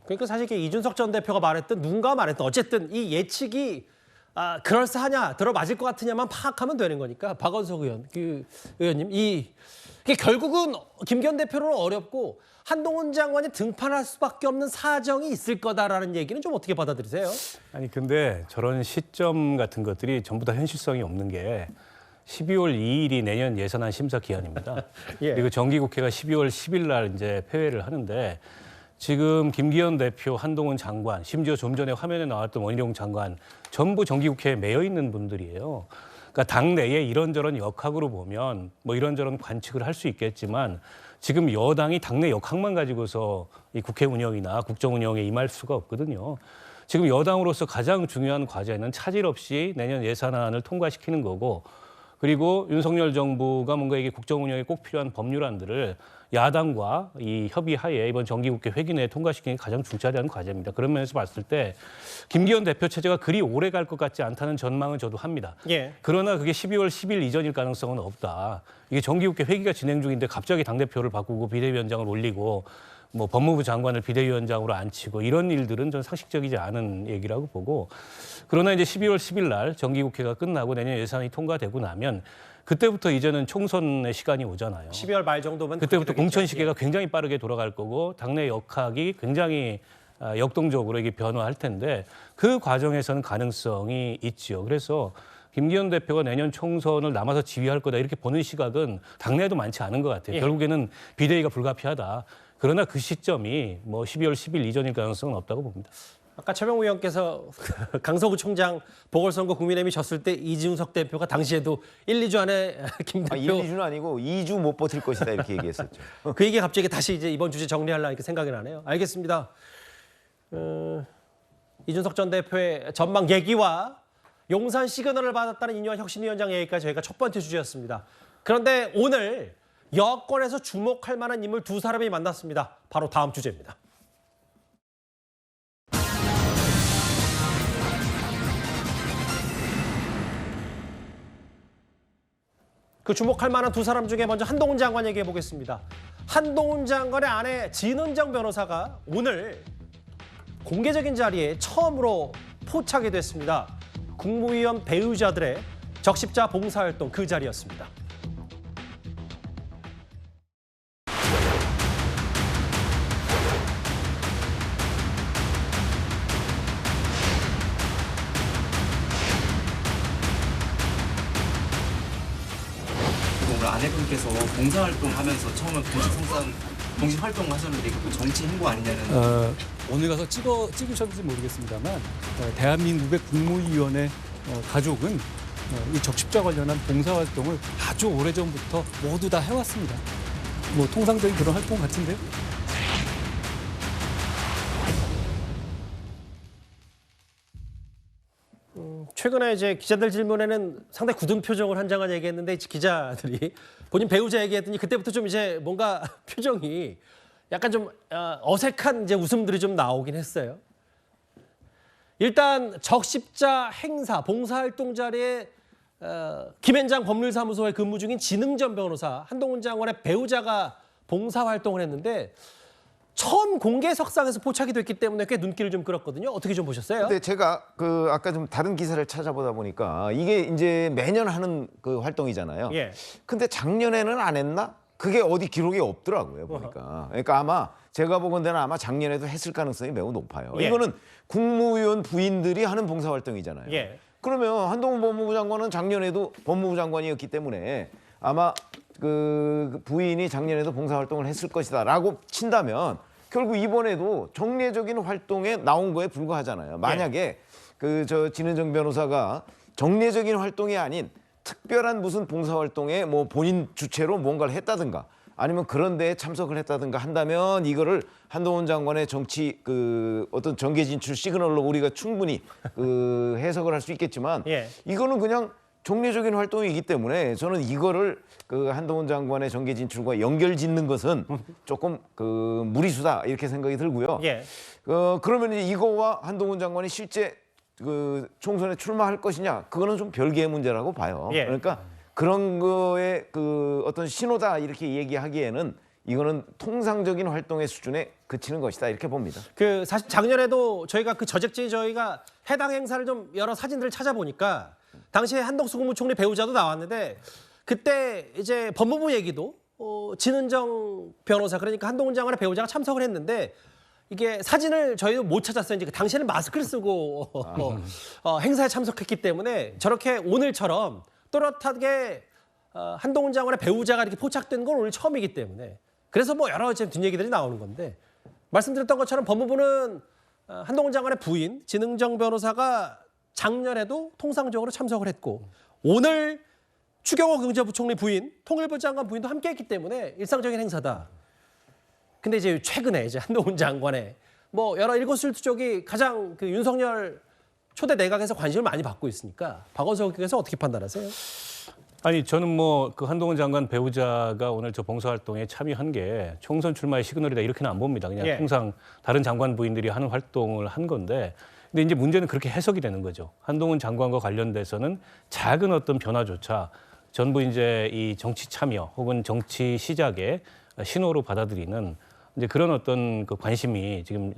그러니까 사실 이준석 전 대표가 말했든 누군가 말했든 어쨌든 이 예측이 그럴싸하냐 들어맞을 것 같으냐만 파악하면 되는 거니까 박원석 의원님 이게 결국은 김기현 대표는 어렵고 한동훈 장관이 등판할 수밖에 없는 사정이 있을 거다라는 얘기는 좀 어떻게 받아들이세요? 아니 근데 저런 시점 같은 것들이 전부 다 현실성이 없는 게 12월 2일이 내년 예산안 심사 기한입니다. 예. 그리고 정기국회가 12월 10일 날 이제 폐회를 하는데 지금 김기현 대표, 한동훈 장관, 심지어 좀 전에 화면에 나왔던 원희룡 장관 전부 정기국회에 매여 있는 분들이에요. 그러니까 당내에 이런저런 역학으로 보면 이런저런 관측을 할 수 있겠지만 지금 여당이 당내 역학만 가지고서 이 국회 운영이나 국정 운영에 임할 수가 없거든요. 지금 여당으로서 가장 중요한 과제는 차질 없이 내년 예산안을 통과시키는 거고 그리고 윤석열 정부가 뭔가 이게 국정 운영에 꼭 필요한 법률안들을 야당과 이 협의하에 이번 정기국회 회기 내에 통과시키는 게 가장 중차대한 과제입니다. 그런 면에서 봤을 때 김기현 대표 체제가 그리 오래 갈 것 같지 않다는 전망은 저도 합니다. 예. 그러나 그게 12월 10일 이전일 가능성은 없다. 이게 정기국회 회기가 진행 중인데 갑자기 당대표를 바꾸고 비대위원장을 올리고 법무부 장관을 비대위원장으로 앉히고 이런 일들은 전 상식적이지 않은 얘기라고 보고 그러나 이제 12월 10일 날 정기국회가 끝나고 내년 예산이 통과되고 나면 그때부터 이제는 총선의 시간이 오잖아요. 12월 말 정도면 그때부터 공천 시계가 굉장히 빠르게 돌아갈 거고 당내 역학이 굉장히 역동적으로 이게 변화할 텐데 그 과정에서는 가능성이 있죠. 그래서 김기현 대표가 내년 총선을 남아서 지휘할 거다 이렇게 보는 시각은 당내에도 많지 않은 것 같아요. 결국에는 비대위가 불가피하다. 그러나 그 시점이 12월 10일 이전일 가능성은 없다고 봅니다. 아까 최명우 의원께서 강서구 총장 보궐선거 국민의힘이 졌을 때 이준석 대표가 당시에도 1, 2주 안에 김 대표 1, 2주는 아니고 2주 못 버틸 것이다 이렇게 얘기했었죠. 그 얘기 갑자기 다시 이제 이번 주제 정리하려니까 생각이 나네요. 알겠습니다. 이준석 전 대표의 전망 얘기와 용산 시그널을 받았다는 인요한 혁신위원장 얘기까지 저희가 첫 번째 주제였습니다. 그런데 오늘 여권에서 주목할 만한 인물 두 사람이 만났습니다. 바로 다음 주제입니다. 그 주목할 만한 두 사람 중에 먼저 한동훈 장관 얘기해 보겠습니다. 한동훈 장관의 아내 진은정 변호사가 오늘 공개적인 자리에 처음으로 포착이 됐습니다. 국무위원 배우자들의 적십자 봉사활동 그 자리였습니다. 오늘 아내분께서 봉사활동하면서 처음에 공식 활동을 하셨는데 그 정치 행보 아니냐는 오늘 가서 찍으셨는지 모르겠습니다만 대한민국의 국무위원회 가족은 이 적십자 관련한 봉사활동을 아주 오래전부터 모두 다 해왔습니다. 뭐 통상적인 그런 활동 같은데요. 최근에 이제 기자들 질문에는 상당히 굳은 표정을 한 장관 얘기했는데 기자들이 본인 배우자 얘기했더니 그때부터 좀 이제 뭔가 표정이 약간 좀 어색한 이제 웃음들이 좀 나오긴 했어요. 일단 적십자 행사 봉사활동 자리에 김앤장 법률사무소에 근무 중인 진응전 변호사 한동훈 장관의 배우자가 봉사활동을 했는데 처음 공개석상에서 포착이 됐기 때문에 꽤 눈길을 좀 끌었거든요. 어떻게 좀 보셨어요? 근데 제가 아까 좀 다른 기사를 찾아보다 보니까 이게 이제 매년 하는 그 활동이잖아요. 예. 근데 작년에는 안 했나? 그게 어디 기록이 없더라고요, 보니까. 그러니까 아마 제가 보건대는 아마 작년에도 했을 가능성이 매우 높아요. 예. 이거는 국무위원 부인들이 하는 봉사활동이잖아요. 예. 그러면 한동훈 법무부 장관은 작년에도 법무부 장관이었기 때문에 아마 그 부인이 작년에도 봉사활동을 했을 것이다라고 친다면 결국 이번에도 정례적인 활동에 나온 거에 불과하잖아요. 만약에 진은정 변호사가 정례적인 활동이 아닌 특별한 무슨 봉사활동에 뭐 본인 주체로 뭔가를 했다든가 아니면 그런 데에 참석을 했다든가 한다면 이거를 한동훈 장관의 정치 어떤 정계 진출 시그널로 우리가 충분히 해석을 할 수 있겠지만 예. 이거는 그냥 정례적인 활동이기 때문에 저는 이거를 한동훈 장관의 정계 진출과 연결 짓는 것은 조금 무리수다 이렇게 생각이 들고요. 예. 그러면 이거와 한동훈 장관이 실제 총선에 출마할 것이냐 그거는 좀 별개의 문제라고 봐요. 예. 그러니까 그런 거에 어떤 신호다 이렇게 얘기하기에는 이거는 통상적인 활동의 수준에 그치는 것이다 이렇게 봅니다. 사실 작년에도 저희가 저희가 해당 행사를 좀 여러 사진들을 찾아보니까 당시에 한덕수 국무총리 배우자도 나왔는데 그때 이제 법무부 얘기도 진은정 변호사 그러니까 한동훈 장관의 배우자가 참석을 했는데 이게 사진을 저희도 못 찾았어요. 이제 당시에는 마스크를 쓰고 행사에 참석했기 때문에 저렇게 오늘처럼 또렷하게 한동훈 장관의 배우자가 이렇게 포착된 건 오늘 처음이기 때문에 그래서 뭐 여러 뒷얘기들이 나오는 건데 말씀드렸던 것처럼 법무부는 한동훈 장관의 부인 진응정 변호사가 작년에도 통상적으로 참석을 했고 오늘 추경호 경제부총리 부인 통일부 장관 부인도 함께했기 때문에 일상적인 행사다. 근데 이제 최근에 한동훈 장관의 뭐 여러 일거수일투족이 가장 윤석열 초대 내각에서 관심을 많이 받고 있으니까 박원석 의원께서 어떻게 판단하세요? 아니 저는 한동훈 장관 배우자가 오늘 저 봉사활동에 참여한 게 총선 출마의 시그널이다 이렇게는 안 봅니다. 그냥 예. 통상 다른 장관 부인들이 하는 활동을 한 건데 근데 이제 문제는 그렇게 해석이 되는 거죠. 한동훈 장관과 관련돼서는 작은 어떤 변화조차 전부 이제 이 정치 참여 혹은 정치 시작의 신호로 받아들이는 이제 그런 어떤 관심이 지금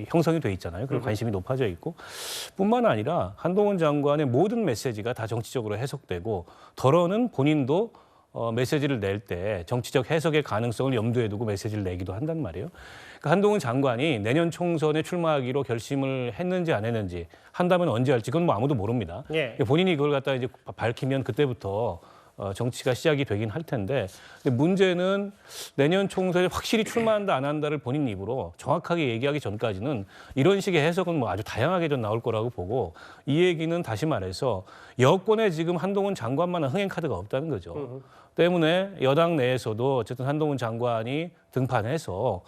형성이 돼 있잖아요. 그런 관심이 높아져 있고 뿐만 아니라 한동훈 장관의 모든 메시지가 다 정치적으로 해석되고 더러는 본인도 메시지를 낼 때 정치적 해석의 가능성을 염두에 두고 메시지를 내기도 한단 말이에요. 그러니까 한동훈 장관이 내년 총선에 출마하기로 결심을 했는지 안 했는지 한다면 언제 할지 그건 뭐 아무도 모릅니다. 예. 본인이 그걸 갖다 이제 밝히면 그때부터 정치가 시작이 되긴 할 텐데 근데 문제는 내년 총선에 확실히 출마한다 안 한다를 본인 입으로 정확하게 얘기하기 전까지는 이런 식의 해석은 뭐 아주 다양하게 좀 나올 거라고 보고 이 얘기는 다시 말해서 여권에 지금 한동훈 장관만한 흥행 카드가 없다는 거죠. 때문에 여당 내에서도 어쨌든 한동훈 장관이 등판해서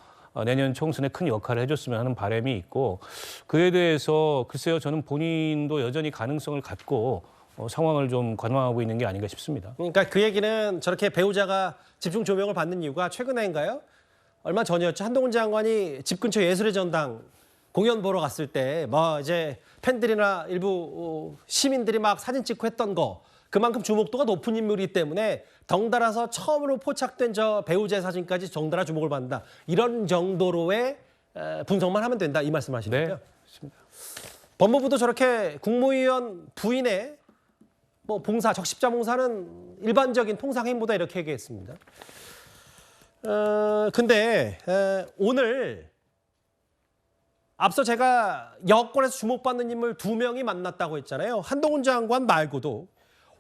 내년 총선에 큰 역할을 해줬으면 하는 바람이 있고 그에 대해서 글쎄요 저는 본인도 여전히 가능성을 갖고 상황을 좀 관망하고 있는 게 아닌가 싶습니다. 그러니까 그 얘기는 저렇게 배우자가 집중 조명을 받는 이유가 최근에인가요? 얼마 전이었죠. 한동훈 장관이 집 근처 예술의 전당 공연 보러 갔을 때 뭐 이제 팬들이나 일부 시민들이 막 사진 찍고 했던 거 그만큼 주목도가 높은 인물이기 때문에 덩달아서 처음으로 포착된 저 배우자의 사진까지 덩달아 주목을 받는다. 이런 정도로의 분석만 하면 된다. 이 말씀하시는 거죠? 네. 법무부도 저렇게 국무위원 부인의 뭐 봉사, 적십자 봉사는 일반적인 통상 행보다 이렇게 얘기했습니다. 근데 오늘 앞서 제가 여권에서 주목받는 인물 2명이 만났다고 했잖아요. 한동훈 장관 말고도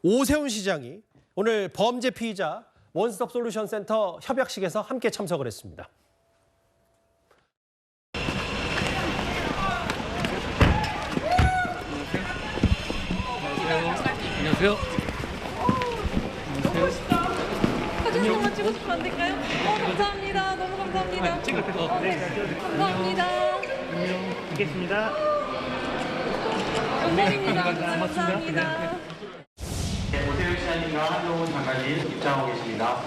오세훈 시장이 오늘 범죄 피의자 원스톱 솔루션 센터 협약식에서 함께 참석을 했습니다. 안녕하세요. 사진 한번 찍고 싶으면 안 될까요? 감사합니다. 너무 감사합니다. 감사합니다. 안녕. 뵙겠습니다. 감사합니다. 감사합니다. 오세훈 시장님과 한동훈 장관님 입장하고 계십니다.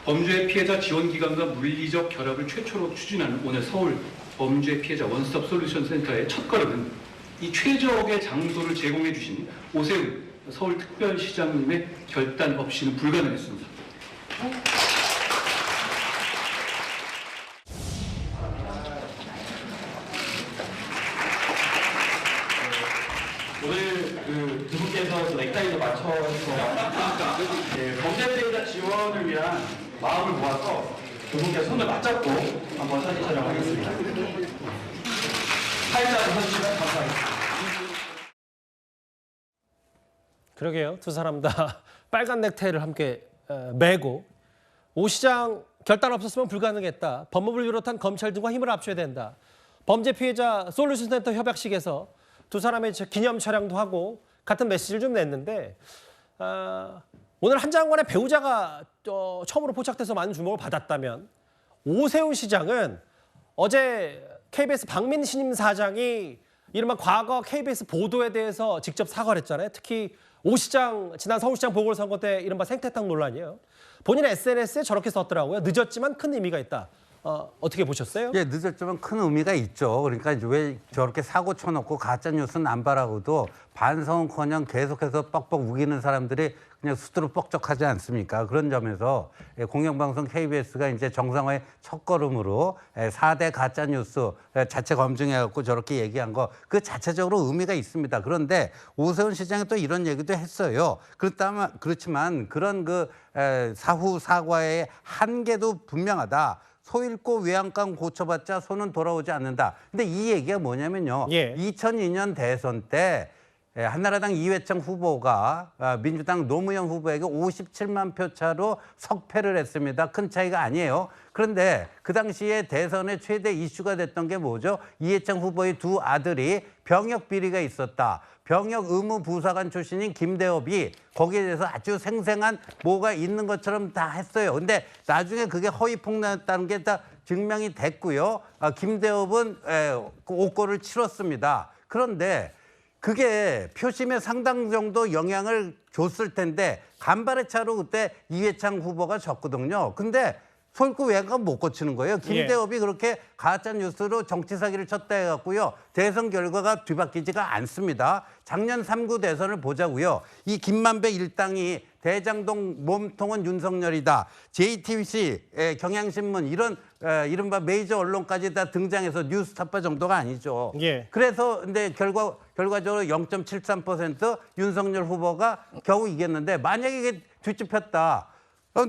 범죄 피해자 지원기관과 물리적 결합을 최초로 추진하는 오늘 서울 범죄 피해자 원스톱 솔루션 센터의 첫걸음은 이 최적의 장소를 제공해 주신 오세훈 서울특별시장님의 결단 없이는 불가능했습니다. 오늘 두 분께서 넥타이도 맞춰서 범죄 피해자 지원을 위한 마음을 모아서 두 분께 손을 맞잡고 한번 사진 촬영하겠습니다. 팔자 서주시면 감사하겠습니다. 그러게요. 두 사람 다 빨간 넥타이를 함께 매고 오 시장 결단 없었으면 불가능했다. 법무부를 비롯한 검찰 등과 힘을 합쳐야 된다. 범죄 피해자 솔루션 센터 협약식에서 두 사람의 기념 촬영도 하고 같은 메시지를 좀 냈는데 오늘 한 장관의 배우자가 처음으로 포착돼서 많은 주목을 받았다면 오세훈 시장은 어제 KBS 박민 신임 사장이 이른바 과거 KBS 보도에 대해서 직접 사과를 했잖아요. 특히 오 시장 지난 서울시장 보궐선거 때 이른바 생태탕 논란이에요. 본인 SNS에 저렇게 썼더라고요. 늦었지만 큰 의미가 있다. 어떻게 보셨어요? 예, 늦었지만 큰 의미가 있죠. 그러니까 이제 왜 저렇게 사고 쳐놓고 가짜 뉴스 남발하고도 반성은커녕 계속해서 뻑뻑 우기는 사람들이 그냥 스스로 뻑적하지 않습니까? 그런 점에서 공영방송 KBS가 이제 정상화의 첫걸음으로 4대 가짜 뉴스 자체 검증해갖고 저렇게 얘기한 거 그 자체적으로 의미가 있습니다. 그런데 오세훈 시장이 또 이런 얘기도 했어요. 그렇지만 그런 그 사후 사과의 한계도 분명하다. 소 잃고 외양간 고쳐봤자 소는 돌아오지 않는다. 근데 이 얘기가 뭐냐면요. 2002년 대선 때 한나라당 이회창 후보가 민주당 노무현 후보에게 57만 표 차로 석패를 했습니다. 큰 차이가 아니에요. 그런데 그 당시에 대선의 최대 이슈가 됐던 게 뭐죠? 이회창 후보의 두 아들이 병역 비리가 있었다. 병역 의무 부사관 출신인 김대엽이 거기에 대해서 아주 생생한 뭐가 있는 것처럼 다 했어요. 근데 나중에 그게 허위 폭로였다는 게 다 증명이 됐고요. 김대엽은 그 옥고를 치렀습니다. 그런데 그게 표심에 상당 정도 영향을 줬을 텐데 간발의 차로 그때 이회창 후보가 졌거든요. 근데 솔고 외곽은 못 고치는 거예요. 김대엽이 그렇게 가짜 뉴스로 정치 사기를 쳤다 해갖고요. 대선 결과가 뒤바뀌지가 않습니다. 작년 3구 대선을 보자고요. 이 김만배 일당이 대장동 몸통은 윤석열이다. JTBC, 경향신문 이런 이른바 메이저 언론까지 다 등장해서 뉴스타파 정도가 아니죠. 그래서 근데 결과적으로 0.73% 윤석열 후보가 겨우 이겼는데 만약에 이게 뒤집혔다.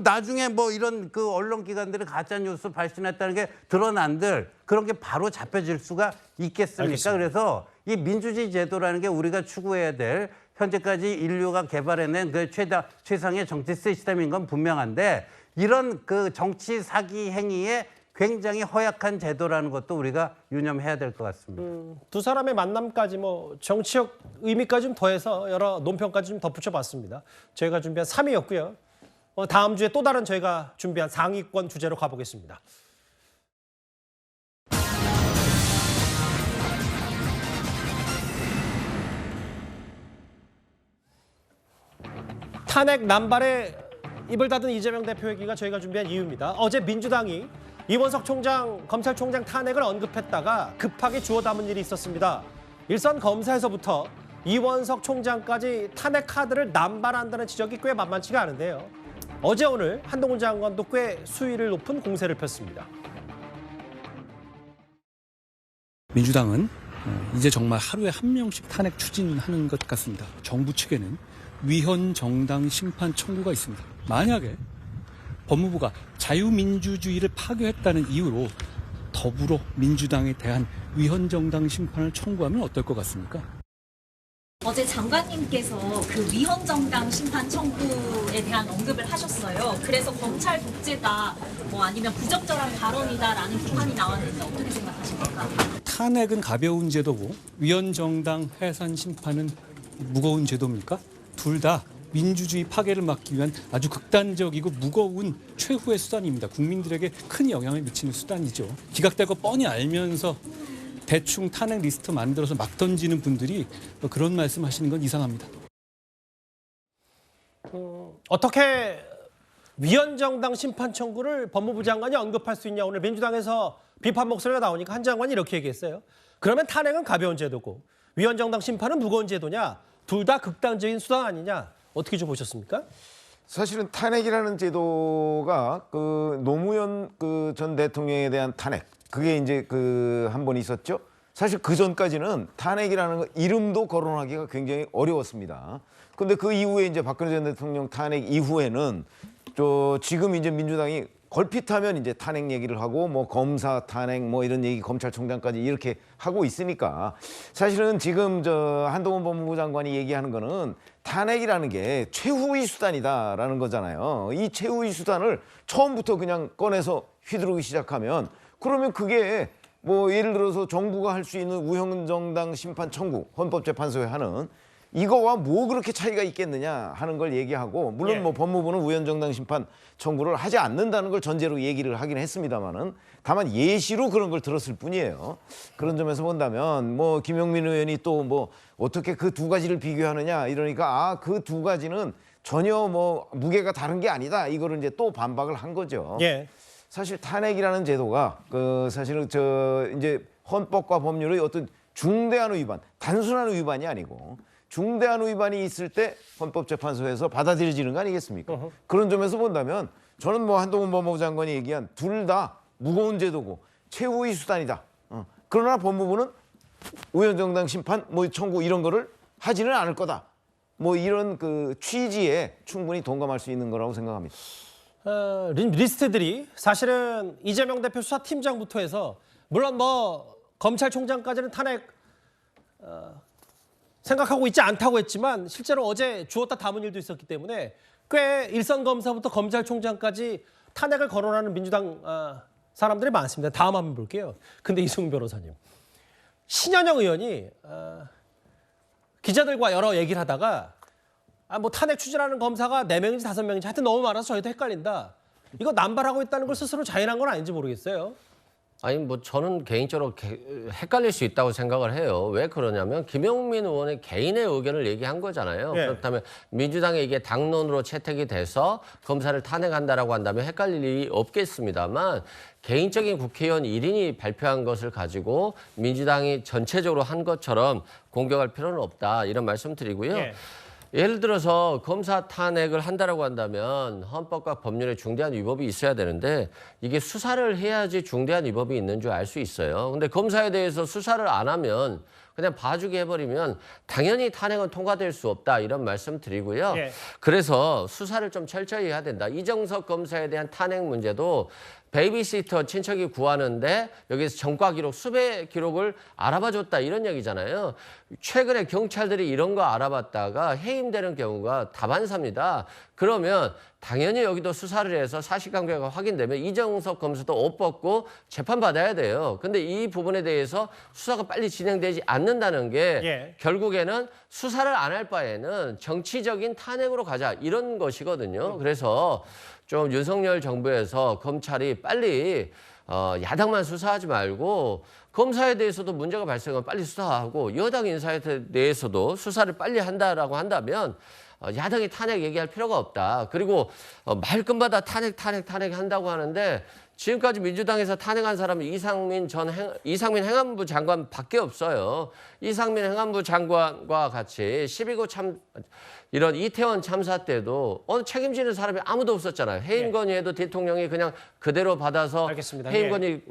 나중에 뭐 이런 그 언론기관들이 가짜뉴스 발신했다는 게 드러난들 그런 게 바로 잡혀질 수가 있겠습니까? 알겠습니다. 그래서 이 민주주의 제도라는 게 우리가 추구해야 될 현재까지 인류가 개발해낸 그 최상의 정치 시스템인 건 분명한데 이런 그 정치 사기 행위에 굉장히 허약한 제도라는 것도 우리가 유념해야 될 것 같습니다. 두 사람의 만남까지 뭐 정치적 의미까지 좀 더해서 여러 논평까지 좀 덧붙여봤습니다. 저희가 준비한 3위였고요. 다음 주에 또 다른 저희가 준비한 상위권 주제로 가보겠습니다. 탄핵 남발에 입을 닫은 이재명 대표 얘기가 저희가 준비한 이유입니다. 어제 민주당이 이원석 총장, 검찰총장 탄핵을 언급했다가 급하게 주워 담은 일이 있었습니다. 일선 검사에서부터 이원석 총장까지 탄핵 카드를 남발한다는 지적이 꽤 만만치가 않은데요. 어제 오늘 한동훈 장관도 꽤 수위를 높은 공세를 폈습니다. 민주당은 이제 정말 하루에 한 명씩 탄핵 추진하는 것 같습니다. 정부 측에는 위헌 정당 심판 청구가 있습니다. 만약에 법무부가 자유민주주의를 파괴했다는 이유로 더불어 민주당에 대한 위헌 정당 심판을 청구하면 어떨 것 같습니까? 어제 장관님께서 그 위헌 정당 심판 청구에 대한 언급을 하셨어요. 그래서 검찰 독재다, 뭐 아니면 부적절한 발언이다라는 비판이 나왔는데 어떻게 생각하십니까? 탄핵은 가벼운 제도고 위헌 정당 해산 심판은 무거운 제도입니까? 둘 다 민주주의 파괴를 막기 위한 아주 극단적이고 무거운 최후의 수단입니다. 국민들에게 큰 영향을 미치는 수단이죠. 기각될 거 뻔히 알면서 대충 탄핵 리스트 만들어서 막 던지는 분들이 그런 말씀하시는 건 이상합니다. 어떻게 위헌 정당 심판 청구를 법무부 장관이 언급할 수 있냐. 오늘 민주당에서 비판 목소리가 나오니까 한 장관이 이렇게 얘기했어요. 그러면 탄핵은 가벼운 제도고 위헌 정당 심판은 무거운 제도냐. 둘 다 극단적인 수단 아니냐. 어떻게 좀 보셨습니까? 사실은 탄핵이라는 제도가 그 노무현 그 전 대통령에 대한 탄핵, 그게 이제 그 한 번 있었죠. 사실 그 전까지는 탄핵이라는 거 이름도 거론하기가 굉장히 어려웠습니다. 근데 그 이후에 이제 박근혜 전 대통령 탄핵 이후에는 지금 이제 민주당이 걸핏하면 이제 탄핵 얘기를 하고 뭐 검사 탄핵 뭐 이런 얘기 검찰총장까지 이렇게 하고 있으니까 사실은 지금 한동훈 법무부 장관이 얘기하는 거는 탄핵이라는 게 최후의 수단이다라는 거잖아요. 이 최후의 수단을 처음부터 그냥 꺼내서 휘두르기 시작하면 그러면 그게 뭐 예를 들어서 정부가 할 수 있는 우형정당 심판 청구 헌법재판소에 하는 이거와 뭐 그렇게 차이가 있겠느냐 하는 걸 얘기하고 물론 뭐 법무부는 우연정당 심판 청구를 하지 않는다는 걸 전제로 얘기를 하긴 했습니다만은 다만 예시로 그런 걸 들었을 뿐이에요. 그런 점에서 본다면 뭐 김용민 의원이 또 뭐 어떻게 그 두 가지를 비교하느냐 이러니까 그 두 가지는 전혀 뭐 무게가 다른 게 아니다. 이거를 이제 또 반박을 한 거죠. 사실 탄핵이라는 제도가 사실은 이제 헌법과 법률의 어떤 중대한 위반, 단순한 위반이 아니고 중대한 위반이 있을 때 헌법재판소에서 받아들여지는 거 아니겠습니까? 그런 점에서 본다면 저는 뭐 한동훈 법무부 장관이 얘기한 둘 다 무거운 제도고 최후의 수단이다. 그러나 법무부는 우연정당 심판 뭐 청구 이런 거를 하지는 않을 거다. 뭐 이런 그 취지에 충분히 동감할 수 있는 거라고 생각합니다. 리스트들이 사실은 이재명 대표 수사팀장부터 해서 물론 뭐 검찰총장까지는 탄핵 생각하고 있지 않다고 했지만 실제로 어제 주었다 담은 일도 있었기 때문에 꽤 일선 검사부터 검찰총장까지 탄핵을 거론하는 민주당 사람들이 많습니다. 다음 한번 볼게요. 근데 이승훈 변호사님, 신현영 의원이 기자들과 여러 얘기를 하다가 뭐 탄핵 추진하는 검사가 4명인지 5명인지 하여튼 너무 많아서 저희도 헷갈린다. 이거 남발하고 있다는 걸 스스로 자인한 건 아닌지 모르겠어요. 아니 뭐 저는 개인적으로 헷갈릴 수 있다고 생각을 해요. 왜 그러냐면 김용민 의원의 개인의 의견을 얘기한 거잖아요. 그렇다면 민주당이 이게 당론으로 채택이 돼서 검사를 탄핵한다라고 한다면 헷갈릴 일이 없겠습니다만 개인적인 국회의원 1인이 발표한 것을 가지고 민주당이 전체적으로 한 것처럼 공격할 필요는 없다. 이런 말씀 드리고요. 예를 들어서 검사 탄핵을 한다라고 한다면 헌법과 법률에 중대한 위법이 있어야 되는데 이게 수사를 해야지 중대한 위법이 있는 줄 알 수 있어요. 근데 검사에 대해서 수사를 안 하면 그냥 봐주게 해버리면 당연히 탄핵은 통과될 수 없다 이런 말씀 드리고요. 그래서 수사를 좀 철저히 해야 된다. 이정석 검사에 대한 탄핵 문제도 베이비시터 친척이 구하는데 여기서 전과 기록, 수배 기록을 알아봐줬다 이런 얘기잖아요. 최근에 경찰들이 이런 거 알아봤다가 해임되는 경우가 다반사입니다. 그러면 당연히 여기도 수사를 해서 사실관계가 확인되면 이정석 검사도 옷 벗고 재판받아야 돼요. 근데 이 부분에 대해서 수사가 빨리 진행되지 않는다는 게 결국에는 수사를 안 할 바에는 정치적인 탄핵으로 가자 이런 것이거든요. 그래서 좀 윤석열 정부에서 검찰이 빨리 야당만 수사하지 말고 검사에 대해서도 문제가 발생하면 빨리 수사하고 여당 인사에 대해서도 수사를 빨리 한다라고 한다면 야당이 탄핵 얘기할 필요가 없다. 그리고 말끝마다 탄핵 한다고 하는데 지금까지 민주당에서 탄핵한 사람은 이상민 행안부 장관밖에 없어요. 이상민 행안부 장관과 같이 12구 이런 이태원 참사 때도 책임지는 사람이 아무도 없었잖아요. 해임 건의에도 대통령이 그냥 그대로 받아서 해임 건의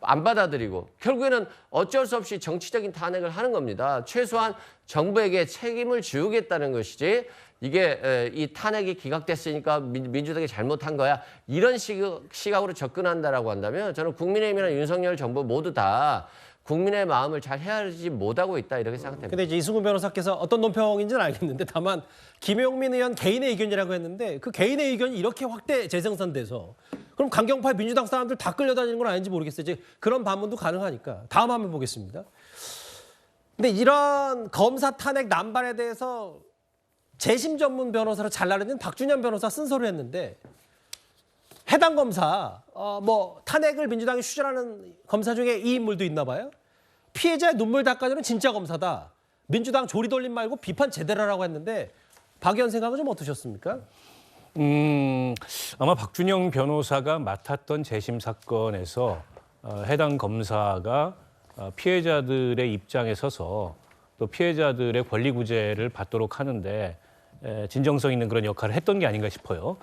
안 받아들이고 결국에는 어쩔 수 없이 정치적인 탄핵을 하는 겁니다. 최소한 정부에게 책임을 지우겠다는 것이지 이게 이 탄핵이 기각됐으니까 민주당이 잘못한 거야. 이런 시각으로 접근한다라고 한다면 저는 국민의힘이나 윤석열 정부 모두 다 국민의 마음을 잘 헤아리지 못하고 있다 이렇게 생각됩니다. 근데 이제 이승훈 변호사께서 어떤 논평인지는 알겠는데 다만 김용민 의원 개인의 의견이라고 했는데 그 개인의 의견이 이렇게 확대 재생산돼서 그럼 강경파 민주당 사람들 다 끌려다니는 건 아닌지 모르겠어요. 이제 그런 반문도 가능하니까 다음 화면 보겠습니다. 근데 이런 검사 탄핵 난발에 대해서 재심 전문 변호사로 잘 나르는 박준현 변호사 쓴소리를 했는데 해당 검사 탄핵을 민주당이 추진하는 검사 중에 이 인물도 있나 봐요. 피해자의 눈물 닦아주는 진짜 검사다. 민주당 조리돌림 말고 비판 제대로 하라고 했는데 박 의원 생각은 좀 어떠셨습니까? 아마 박준영 변호사가 맡았던 재심 사건에서 해당 검사가 피해자들의 입장에 서서 또 피해자들의 권리 구제를 받도록 하는데 진정성 있는 그런 역할을 했던 게 아닌가 싶어요.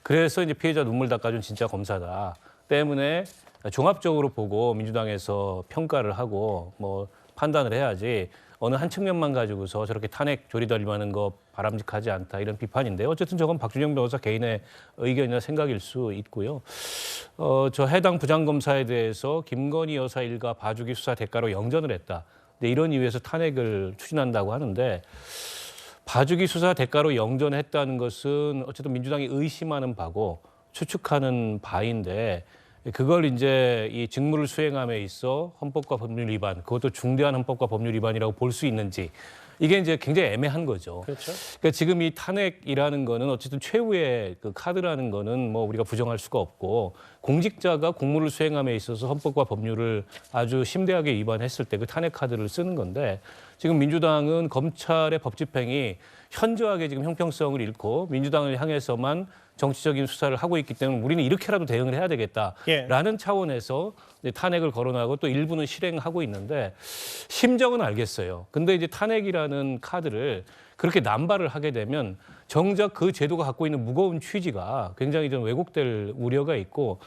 그래서 이제 피해자 눈물 닦아준 진짜 검사다 때문에 종합적으로 보고 민주당에서 평가를 하고 판단을 해야지 어느 한 측면만 가지고서 저렇게 탄핵 조리돌림하는 거 바람직하지 않다 이런 비판인데요. 어쨌든 저건 박준영 변호사 개인의 의견이나 생각일 수 있고요. 저 해당 부장검사에 대해서 김건희 여사 일가 봐주기 수사 대가로 영전을 했다. 근데 이런 이유에서 탄핵을 추진한다고 하는데 봐주기 수사 대가로 영전했다는 것은 어쨌든 민주당이 의심하는 바고 추측하는 바인데 그걸 이제 이 직무를 수행함에 있어 헌법과 법률 위반, 그것도 중대한 헌법과 법률 위반이라고 볼 수 있는지 이게 이제 굉장히 애매한 거죠. 그렇죠. 그러니까 지금 이 탄핵이라는 거는 어쨌든 최후의 그 카드라는 거는 우리가 부정할 수가 없고 공직자가 공무를 수행함에 있어서 헌법과 법률을 아주 심대하게 위반했을 때 그 탄핵 카드를 쓰는 건데 지금 민주당은 검찰의 법 집행이 현저하게 지금 형평성을 잃고 민주당을 향해서만 정치적인 수사를 하고 있기 때문에 우리는 이렇게라도 대응을 해야 되겠다라는 차원에서 탄핵을 거론하고 또 일부는 실행하고 있는데 심정은 알겠어요. 근데 이제 탄핵이라는 카드를 그렇게 남발을 하게 되면 정작 그 제도가 갖고 있는 무거운 취지가 굉장히 좀 왜곡될 우려가 있고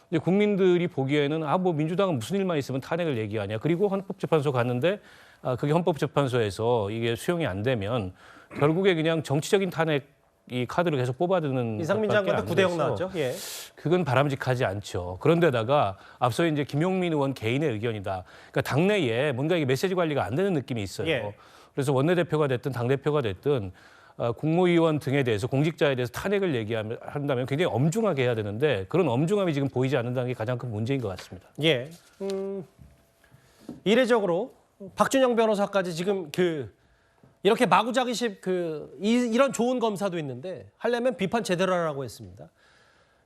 이제 국민들이 보기에는 민주당은 무슨 일만 있으면 탄핵을 얘기하냐. 그리고 헌법재판소 갔는데 그게 헌법재판소에서 이게 수용이 안 되면 결국에 그냥 정치적인 탄핵 이 카드를 계속 뽑아드는 이상민 장관도 9대0 나왔죠. 예. 그건 바람직하지 않죠. 그런데다가 앞서 이제 김용민 의원 개인의 의견이다. 그러니까 당내에 뭔가 이게 메시지 관리가 안 되는 느낌이 있어요. 예. 그래서 원내대표가 됐든 당대표가 됐든 국무위원 등에 대해서 공직자에 대해서 탄핵을 얘기한다면 굉장히 엄중하게 해야 되는데 그런 엄중함이 지금 보이지 않는다는 게 가장 큰 문제인 것 같습니다. 예. 이례적으로 박준영 변호사까지 지금 이렇게 마구잡이식 이런 좋은 검사도 있는데 하려면 비판 제대로 하라고 했습니다.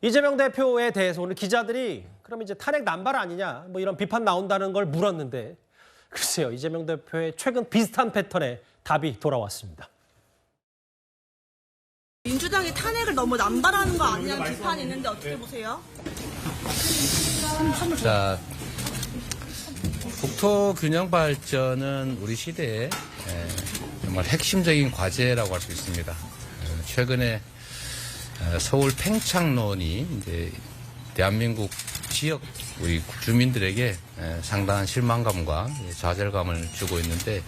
이재명 대표에 대해서 오늘 기자들이 그럼 이제 탄핵 남발 아니냐 이런 비판 나온다는 걸 물었는데 글쎄요. 이재명 대표의 최근 비슷한 패턴의 답이 돌아왔습니다. 민주당이 탄핵을 너무 남발하는 거 아니냐는 비판이 있는데 어떻게 보세요? 자, 국토 균형 발전은 우리 시대에 정말 핵심적인 과제라고 할 수 있습니다. 최근에 서울 팽창론이 이제 대한민국 지역 우리 주민들에게 상당한 실망감과 좌절감을 주고 있는데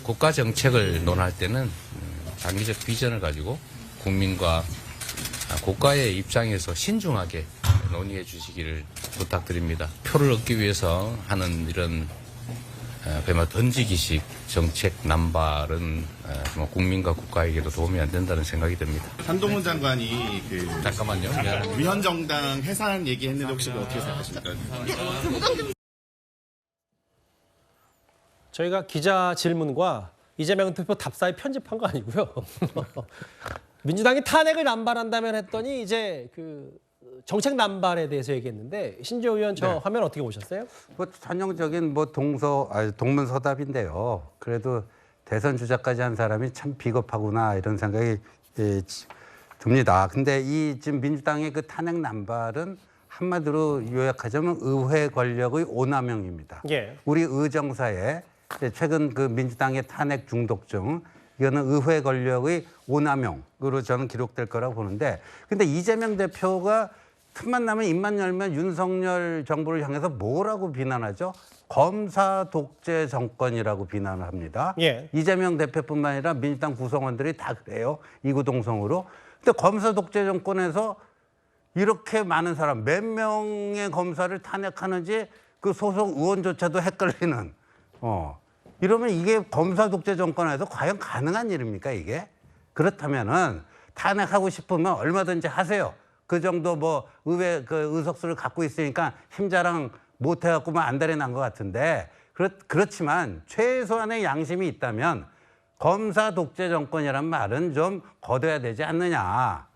국가 정책을 논할 때는 장기적 비전을 가지고 국민과 국가의 입장에서 신중하게 논의해 주시기를 부탁드립니다. 표를 얻기 위해서 하는 이런 그야말로 던지기식 정책 남발은 국민과 국가에게도 도움이 안 된다는 생각이 듭니다. 한동훈 장관이 잠깐만요. 위헌 정당 해산 얘기했는데 혹시 어떻게 생각하십니까? 저희가 기자 질문과 이재명 대표 답사에 편집한 거 아니고요. 민주당이 탄핵을 남발한다면 했더니 이제 정책 남발에 대해서 얘기했는데 신지호 의원 저 화면 어떻게 보셨어요? 전형적인 동문서답인데요. 그래도 대선 주자까지 한 사람이 참 비겁하구나 이런 생각이 듭니다. 근데 이 지금 민주당의 그 탄핵 남발은 한마디로 요약하자면 의회 권력의 오남용입니다. 예. 우리 의정사에 최근 그 민주당의 탄핵 중독증 이거는 의회 권력의 오남용으로 저는 기록될 거라고 보는데 근데 이재명 대표가 틈만 나면 입만 열면 윤석열 정부를 향해서 뭐라고 비난하죠? 검사 독재 정권이라고 비난을 합니다. 예. 이재명 대표뿐만 아니라 민주당 구성원들이 다 그래요. 이구동성으로. 근데 검사 독재 정권에서 이렇게 많은 사람, 몇 명의 검사를 탄핵하는지 그 소속 의원조차도 헷갈리는. 이러면 이게 검사 독재 정권에서 과연 가능한 일입니까, 이게? 그렇다면은 탄핵하고 싶으면 얼마든지 하세요. 그 정도 뭐 의회 그 의석수를 갖고 있으니까 힘자랑 못 해갖고만 안달이 난 것 같은데 그렇지만 최소한의 양심이 있다면 검사 독재 정권이란 말은 좀 거둬야 되지 않느냐.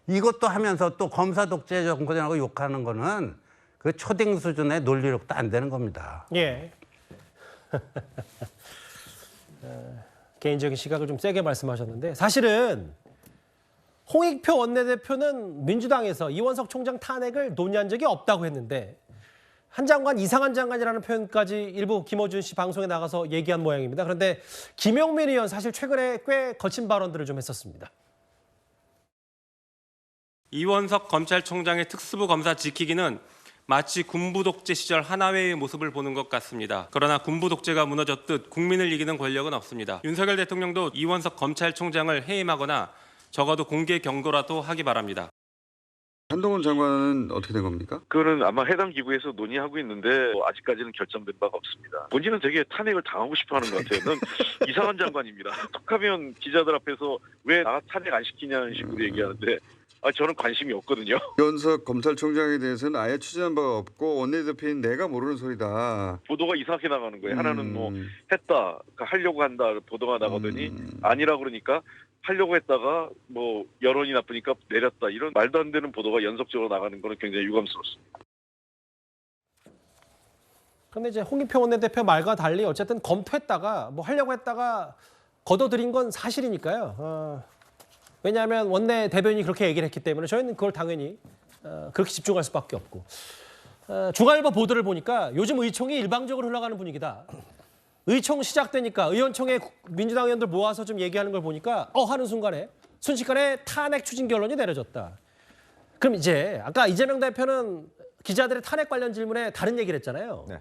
이것도 하면서 또 검사 독재 정권이라고 욕하는 거는 그 초딩 수준의 논리력도 안 되는 겁니다. 예. 개인적인 시각을 좀 세게 말씀하셨는데 사실은 홍익표 원내대표는 민주당에서 이원석 총장 탄핵을 논의한 적이 없다고 했는데 한 장관, 이상한 장관이라는 표현까지 일부 김어준 씨 방송에 나가서 얘기한 모양입니다. 그런데 김용민 의원 사실 최근에 꽤 거친 발언들을 좀 했었습니다. 이원석 검찰총장의 특수부 검사 지키기는 마치 군부 독재 시절 하나회의 모습을 보는 것 같습니다. 그러나 군부 독재가 무너졌듯 국민을 이기는 권력은 없습니다. 윤석열 대통령도 이원석 검찰총장을 해임하거나 적어도 공개 경고라도 하기 바랍니다. 한동훈 장관은 어떻게 된 겁니까? 그거는 아마 해당 기구에서 논의하고 있는데 아직까지는 결정된 바가 없습니다. 본인은 되게 탄핵을 당하고 싶어하는 것 같아요. 넌 이상한 장관입니다. 톡하면 기자들 앞에서 왜 나 탄핵 안 시키냐는 식으로 얘기하는데 저는 관심이 없거든요. 이원석 검찰총장에 대해서는 아예 추진한 바가 없고 원내대표인 내가 모르는 소리다. 보도가 이상하게 나가는 거예요. 하나는 뭐 했다, 하려고 한다 보도가 나가더니 아니라 그러니까 하려고 했다가 뭐 여론이 나쁘니까 내렸다. 이런 말도 안 되는 보도가 연속적으로 나가는 거는 굉장히 유감스럽습니다. 그런데 이제 홍익표 원내대표 말과 달리 어쨌든 검토했다가 뭐 하려고 했다가 걷어들인 건 사실이니까요. 왜냐하면 원내 대변인이 그렇게 얘기를 했기 때문에 저희는 그걸 당연히 그렇게 집중할 수밖에 없고. 중앙일보 보도를 보니까 요즘 의총이 일방적으로 흘러가는 분위기다. 의총 시작되니까 의원총회 민주당 의원들 모아서 좀 얘기하는 걸 보니까 하는 순간에 순식간에 탄핵 추진 결론이 내려졌다. 그럼 이제 아까 이재명 대표는 기자들의 탄핵 관련 질문에 다른 얘기를 했잖아요. 네.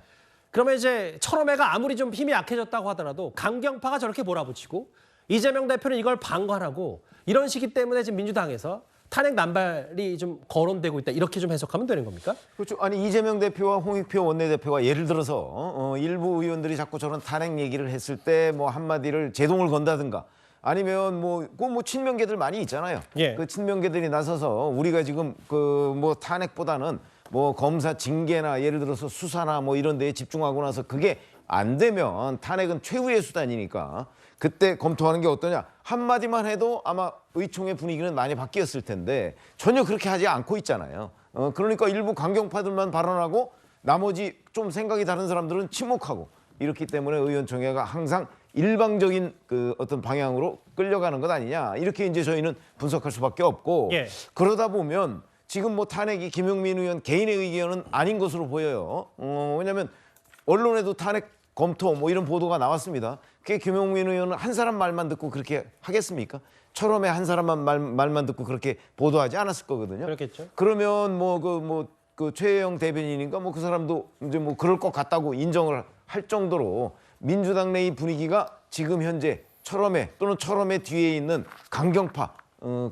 그러면 이제 철험회가 아무리 좀 힘이 약해졌다고 하더라도 강경파가 저렇게 몰아붙이고 이재명 대표는 이걸 방관하고 이런 시기 때문에 지금 민주당에서 탄핵 남발이 좀 거론되고 있다. 이렇게 좀 해석하면 되는 겁니까? 그렇죠. 아니 이재명 대표와 홍익표 원내대표가 예를 들어서 일부 의원들이 자꾸 저런 탄핵 얘기를 했을 때 뭐 한마디를 제동을 건다든가 아니면 뭐 친명계들 많이 있잖아요. 예. 그 친명계들이 나서서 우리가 지금 그 뭐 탄핵보다는 뭐 검사 징계나 예를 들어서 수사나 뭐 이런 데에 집중하고 나서 그게 안 되면 탄핵은 최후의 수단이니까 그때 검토하는 게 어떠냐. 한마디만 해도 아마 의총의 분위기는 많이 바뀌었을 텐데 전혀 그렇게 하지 않고 있잖아요. 그러니까 일부 강경파들만 발언하고 나머지 좀 생각이 다른 사람들은 침묵하고 이렇기 때문에 의원총회가 항상 일방적인 그 어떤 방향으로 끌려가는 것 아니냐. 이렇게 이제 저희는 분석할 수밖에 없고 예. 그러다 보면 지금 뭐 탄핵이 김용민 의원 개인의 의견은 아닌 것으로 보여요. 왜냐하면 언론에도 탄핵 검토 뭐 이런 보도가 나왔습니다. 그게 김용민 의원은 한 사람 말만 듣고 그렇게 하겠습니까? 철험에 한 사람만 말만 듣고 그렇게 보도하지 않았을 거거든요. 그렇겠죠. 그러면 그 최혜영 대변인인가 뭐 그 사람도 이제 뭐 그럴 것 같다고 인정을 할 정도로 민주당 내의 분위기가 지금 현재 철험에 또는 철험의 뒤에 있는 강경파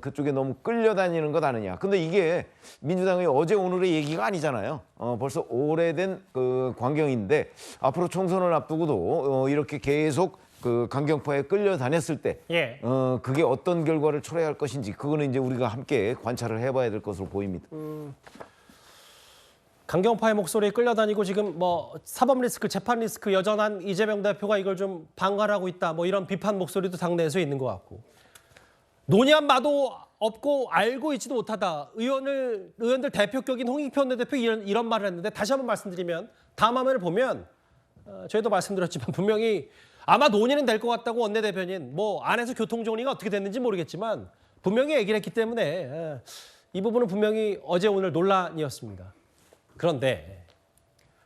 그쪽에 너무 끌려다니는 것 아니냐. 근데 이게 민주당의 어제 오늘의 얘기가 아니잖아요. 벌써 오래된 그 광경인데 앞으로 총선을 앞두고도 이렇게 계속 그 강경파에 끌려다녔을 때 예. 그게 어떤 결과를 초래할 것인지 그거는 이제 우리가 함께 관찰을 해봐야 될 것으로 보입니다. 강경파의 목소리에 끌려다니고 지금 뭐 사법 리스크, 재판 리스크 여전한 이재명 대표가 이걸 좀 방관하고 있다. 뭐 이런 비판 목소리도 당내에서 있는 것 같고. 논의한 바도 없고 알고 있지도 못하다. 의원들 대표격인 홍익표 원내대표 이런 말을 했는데 다시 한번 말씀드리면 다음 화면을 보면 저희도 말씀드렸지만 분명히 아마 논의는 될 것 같다고 원내대변인 뭐 안에서 교통 정리가 어떻게 됐는지 모르겠지만 분명히 얘기를 했기 때문에 이 부분은 분명히 어제 오늘 논란이었습니다. 그런데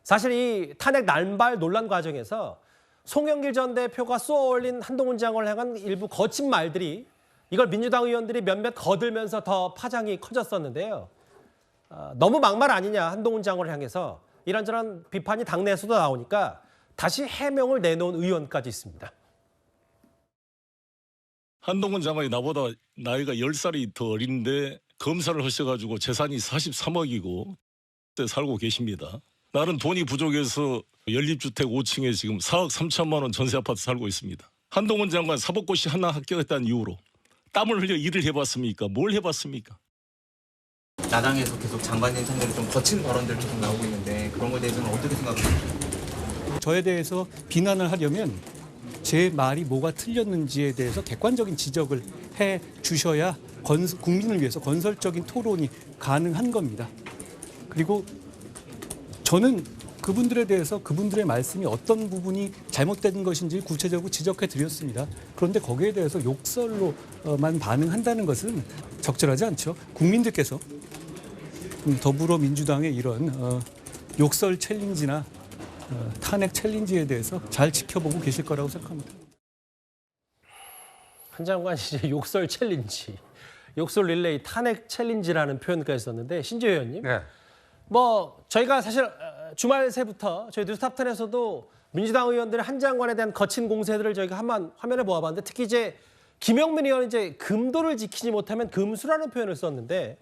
사실 이 탄핵 남발 논란 과정에서 송영길 전 대표가 쏘아올린 한동훈 장관을 향한 일부 거친 말들이 이걸 민주당 의원들이 몇몇 거들면서 더 파장이 커졌었는데요. 너무 막말 아니냐 한동훈 장관을 향해서 이런저런 비판이 당내에서도 나오니까 다시 해명을 내놓은 의원까지 있습니다. 한동훈 장관이 나보다 나이가 10살이 더 어린데 검사를 하셔가지고 재산이 43억이고 살고 계십니다. 나는 돈이 부족해서 연립주택 5층에 지금 4억 3천만 원 전세 아파트 살고 있습니다. 한동훈 장관 사법고시 하나 합격했다는 이유로 땀을 흘려 일을 해봤습니까? 뭘 해봤습니까? 야당에서 계속 장관님 상대로 좀 거친 발언들 계속 나오고 있는데 그런 거에 대해서는 어떻게 생각하세요? 저에 대해서 비난을 하려면 제 말이 뭐가 틀렸는지에 대해서 객관적인 지적을 해 주셔야 국민을 위해서 건설적인 토론이 가능한 겁니다. 그리고 저는 그분들에 대해서 그분들의 말씀이 어떤 부분이 잘못된 것인지 구체적으로 지적해 드렸습니다. 그런데 거기에 대해서 욕설로만 반응한다는 것은 적절하지 않죠. 국민들께서 더불어민주당의 이런 욕설 챌린지나 탄핵 챌린지에 대해서 잘 지켜보고 계실 거라고 생각합니다. 한 장관이 이제 욕설 챌린지, 욕설 릴레이, 탄핵 챌린지라는 표현까지 썼는데 신재 의원님, 뭐 저희가 사실 주말 새부터 저희 뉴스탑10에서도 민주당 의원들의 한 장관에 대한 거친 공세들을 저희가 한번 화면에 보아봤는데 특히 이제 김영민 의원은 이제 금도를 지키지 못하면 금수라는 표현을 썼는데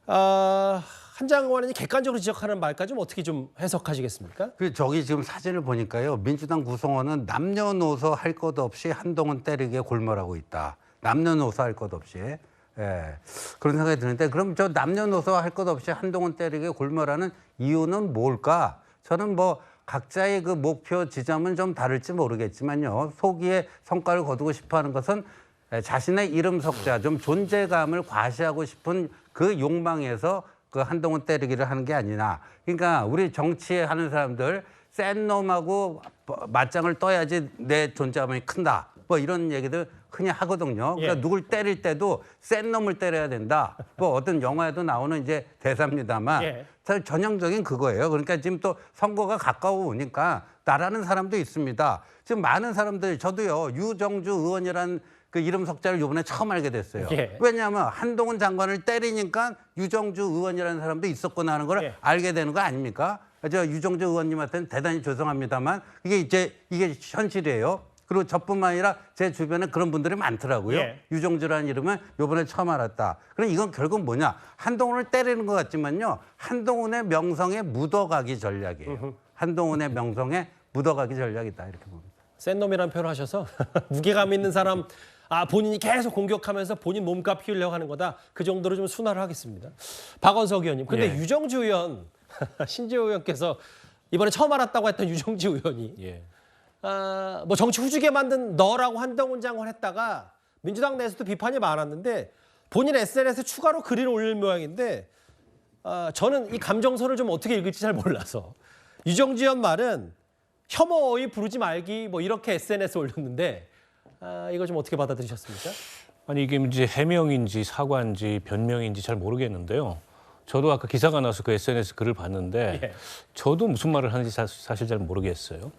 한 장관이 객관적으로 지적하는 말까지 좀 어떻게 좀 해석하시겠습니까? 저기 지금 사진을 보니까요. 민주당 구성원은 남녀노소 할 것 없이 한동훈 때리기에 골몰하고 있다. 남녀노소 할 것 없이. 예, 그런 생각이 드는데 그럼 저 남녀노소 할 것 없이 한동훈 때리기에 골몰하는 이유는 뭘까? 저는 뭐 각자의 그 목표 지점은 좀 다를지 모르겠지만요. 소기에 성과를 거두고 싶어하는 것은 자신의 이름 석자, 좀 존재감을 과시하고 싶은 그 욕망에서 그 한동훈 때리기를 하는 게 아니나. 그러니까 우리 정치하는 사람들 센 놈하고 맞짱을 떠야지 내 존재감이 큰다. 뭐 이런 얘기들 흔히 하거든요. 그러니까 누굴 때릴 때도 센 놈을 때려야 된다. 뭐 어떤 영화에도 나오는 이제 대사입니다만 사실 전형적인 그거예요. 그러니까 지금 또 선거가 가까워 오니까 나라는 사람도 있습니다. 지금 많은 사람들, 저도요, 유정주 의원이라는 그 이름 석자를 이번에 처음 알게 됐어요. 왜냐하면 한동훈 장관을 때리니까 유정주 의원이라는 사람도 있었구나 하는 걸 알게 되는 거 아닙니까? 저 유정주 의원님한테는 대단히 죄송합니다만 이게 현실이에요. 그리고 저뿐만 아니라 제 주변에 그런 분들이 많더라고요. 유정주라는 이름은 이번에 처음 알았다. 그럼 이건 결국 뭐냐? 한동훈을 때리는 것 같지만요. 한동훈의 명성에 묻어가기 전략이에요. 한동훈의 명성에 묻어가기 전략이다. 이렇게 봅니다. 센 놈이라는 표현을 하셔서 무게감 있는 사람, 본인이 계속 공격하면서 본인 몸값 피우려고 하는 거다. 그 정도로 좀 순화를 하겠습니다. 박원석 의원님. 근데 유정주 의원, 신재호 의원께서 이번에 처음 알았다고 했던 유정주 의원이 뭐 정치 후지게 만든 너라고 한동훈 장관 했다가 민주당 내에서도 비판이 많았는데 본인 SNS에 추가로 글을 올릴 모양인데 저는 이 감정선을 좀 어떻게 읽을지 잘 몰라서 유정주 의원 말은 혐오 어휘 부르지 말기 뭐 이렇게 SNS에 올렸는데 이걸 좀 어떻게 받아들이셨습니까? 아니 이게 이제 해명인지 사과인지 변명인지 잘 모르겠는데요. 저도 아까 기사가 나서 그 SNS 글을 봤는데 저도 무슨 말을 하는지 사실 잘 모르겠어요.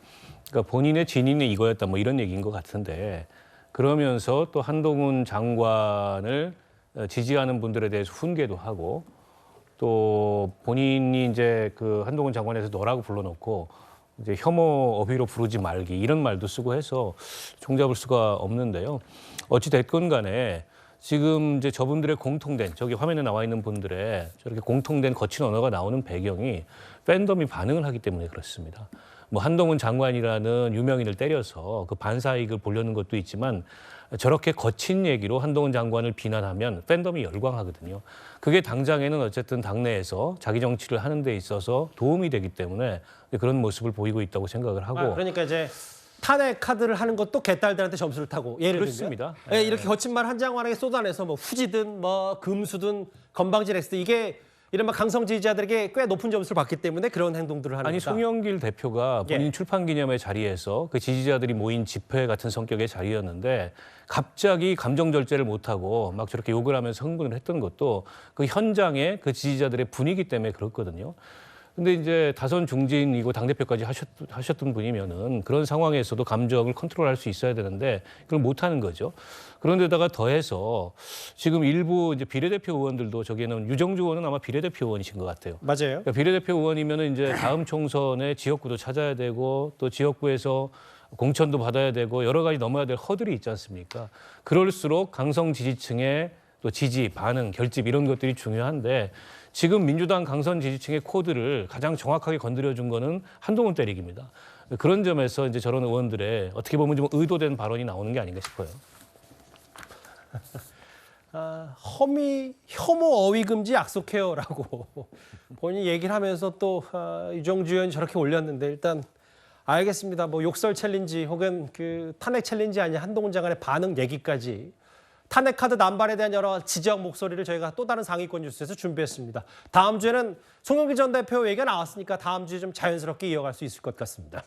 그러니까 본인의 진인이 이거였다 뭐 이런 얘기인 것 같은데 그러면서 또 한동훈 장관을 지지하는 분들에 대해서 훈계도 하고 또 본인이 이제 그 한동훈 장관에서 너라고 불러놓고 이제 혐오 어휘로 부르지 말기 이런 말도 쓰고 해서 종잡을 수가 없는데요. 어찌 됐건 간에 지금 이제 저분들의 공통된 저기 화면에 나와 있는 분들의 저렇게 공통된 거친 언어가 나오는 배경이 팬덤이 반응을 하기 때문에 그렇습니다. 뭐 한동훈 장관이라는 유명인을 때려서 그 반사이익을 보려는 것도 있지만 저렇게 거친 얘기로 한동훈 장관을 비난하면 팬덤이 열광하거든요. 그게 당장에는 어쨌든 당내에서 자기 정치를 하는 데 있어서 도움이 되기 때문에 그런 모습을 보이고 있다고 생각을 하고. 그러니까 이제 탄핵 카드를 하는 것도 개딸들한테 점수를 타고 예를 그렇습니다. 들면 이렇게 거친 말 한 장관에게 쏟아내서 뭐 후지든 뭐 금수든 건방진 엑스 이게 이른바 강성 지지자들에게 꽤 높은 점수를 받기 때문에 그런 행동들을 하는 아니 거다. 송영길 대표가 본인 출판 기념회 자리에서 그 지지자들이 모인 집회 같은 성격의 자리였는데 갑자기 감정 절제를 못하고 막 저렇게 욕을 하면서 흥분을 했던 것도 그 현장의 그 지지자들의 분위기 때문에 그렇거든요. 근데 이제 다선 중진이고 당대표까지 하셨던 분이면은 그런 상황에서도 감정을 컨트롤할 수 있어야 되는데 그걸 못하는 거죠. 그런데다가 더해서 지금 일부 이제 비례대표 의원들도 저기에는 유정주 의원은 아마 비례대표 의원이신 것 같아요. 맞아요. 그러니까 비례대표 의원이면은 이제 다음 총선에 지역구도 찾아야 되고 또 지역구에서 공천도 받아야 되고 여러 가지 넘어야 될 허들이 있지 않습니까? 그럴수록 강성 지지층의 또 지지, 반응, 결집 이런 것들이 중요한데 지금 민주당 강성 지지층의 코드를 가장 정확하게 건드려준 거는 한동훈 때리기입니다. 그런 점에서 이제 저런 의원들의 어떻게 보면 좀 의도된 발언이 나오는 게 아닌가 싶어요. 혐오 어휘 금지 약속해요라고 본인이 얘기를 하면서 또 유정주 의원이 저렇게 올렸는데 일단 알겠습니다. 뭐 욕설 챌린지 혹은 그 탄핵 챌린지 아니냐 한동훈 장관의 반응 얘기까지 탄핵 카드 남발에 대한 여러 지적 목소리를 저희가 또 다른 상위권 뉴스에서 준비했습니다. 다음 주에는 송영길 전 대표 얘기가 나왔으니까 다음 주에 좀 자연스럽게 이어갈 수 있을 것 같습니다.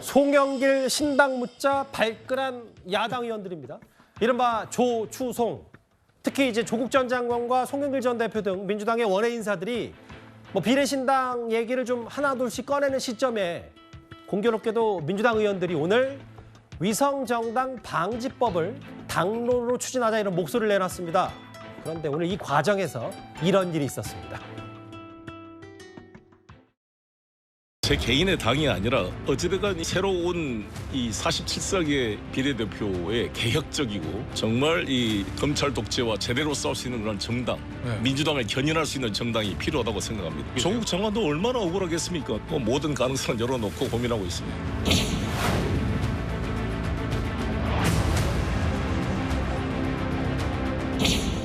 송영길 신당 묻자 발끈한 야당 의원들입니다. 이른바 조추송. 특히 이제 조국 전 장관과 송영길 전 대표 등 민주당의 원외 인사들이 뭐 비례신당 얘기를 좀 하나둘씩 꺼내는 시점에 공교롭게도 민주당 의원들이 오늘 위성정당 방지법을 당론으로 추진하자 이런 목소리를 내놨습니다. 그런데 오늘 이 과정에서 이런 일이 있었습니다. 제 개인의 당이 아니라 어찌됐건 새로운 이 47석의 비례대표의 개혁적이고 정말 이 검찰 독재와 제대로 싸울 수 있는 그런 정당, 민주당을 견인할 수 있는 정당이 필요하다고 생각합니다. 조국 장관도 얼마나 억울하겠습니까? 뭐 모든 가능성을 열어놓고 고민하고 있습니다.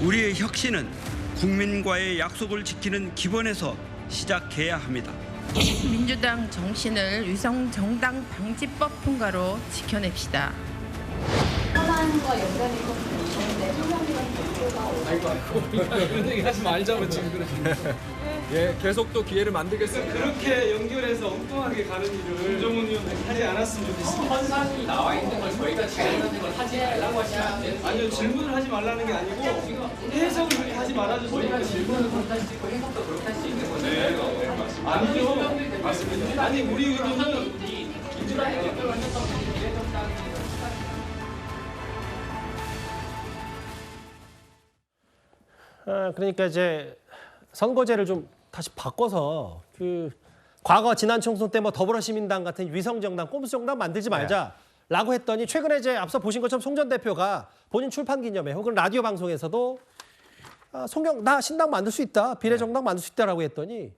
우리의 혁신은 국민과의 약속을 지키는 기본에서 시작해야 합니다. 민주당 정신을 위성정당 방지법 통과로 지켜냅시다. 현안과 연관이 있는데 송영길은 대표가 아이고 이런 얘기 하지 말자고 지금 그러시는 예, 계속 또 기회를 만들겠습니다. 그렇게 연결해서 엉뚱하게 가는 일을 김정은 의원은 하지 않았으면 좋겠습니다. 헌상이 나와 있는 걸 저희가 질문하는 걸 하지 말라고 하시면 안 돼요. 아니요, 질문을 하지 말라는 게 아니고 해석을 그렇게 하지 말아주세요. 저희가 질문을 그렇게 할 수 있고 해석도 그렇게 할 수 있는 거죠. 네, 맞습니다. 아니죠. 맞습니다. 아니, 우리 의도는 민주당의 대표를 하셨던 그러니까 이제 선거제를 좀 다시 바꿔서 그 과거 지난 총선 때 뭐 더불어시민당 같은 위성정당, 꼼수정당 만들지 말자라고 했더니 최근에 이제 앞서 보신 것처럼 송 전 대표가 본인 출판 기념회 혹은 라디오 방송에서도 나 신당 만들 수 있다, 비례정당 만들 수 있다라고 했더니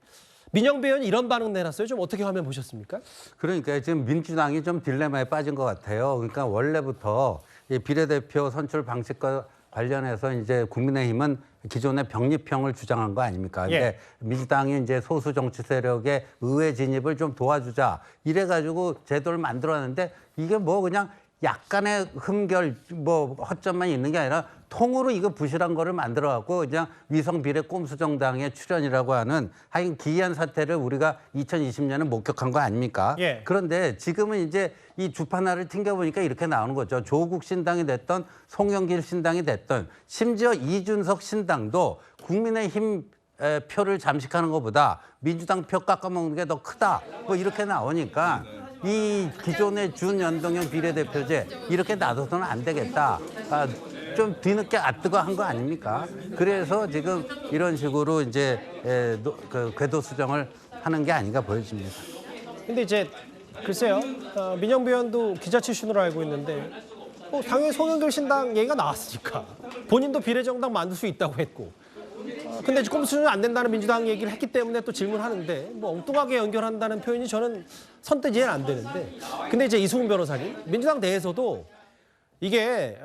민영배 의원이 이런 반응 내놨어요. 좀 어떻게 화면 보셨습니까? 그러니까 지금 민주당이 좀 딜레마에 빠진 것 같아요. 그러니까 원래부터 이 비례대표 선출 방식과 관련해서 이제 국민의힘은 기존의 병립형을 주장한 거 아닙니까? 근데 민주당이 이제 소수 정치 세력의 의회 진입을 좀 도와주자 이래가지고 제도를 만들었는데 이게 뭐 그냥 약간의 흠결 뭐 허점만 있는 게 아니라 통으로 이거 부실한 거를 만들어갖고 그냥 위성 비례 꼼수 정당의 출연이라고 하는 하여간 기이한 사태를 우리가 2020년에 목격한 거 아닙니까? 그런데 지금은 이제 이 주판화를 튕겨보니까 이렇게 나오는 거죠. 조국 신당이 됐던 송영길 신당이 됐던 심지어 이준석 신당도 국민의힘 표를 잠식하는 것보다 민주당 표 깎아먹는 게 더 크다. 뭐 이렇게 나오니까 이 기존의 준연동형 비례대표제 이렇게 놔둬서는 안 되겠다. 좀 뒤늦게 아뜨거 한 거 아닙니까? 그래서 지금 이런 식으로 이제 그 궤도 수정을 하는 게 아닌가 보여집니다. 근데 이제 글쎄요, 민영배 의원도 기자 출신으로 알고 있는데 당연히 송영길 신당 얘기가 나왔으니까 본인도 비례정당 만들 수 있다고 했고 근데 꼼수는 안 된다는 민주당 얘기를 했기 때문에 또 질문하는데 뭐 엉뚱하게 연결한다는 표현이 저는 선뜻 이해는 안 되는데 근데 이제 이승훈 변호사님 민주당 내에서도 이게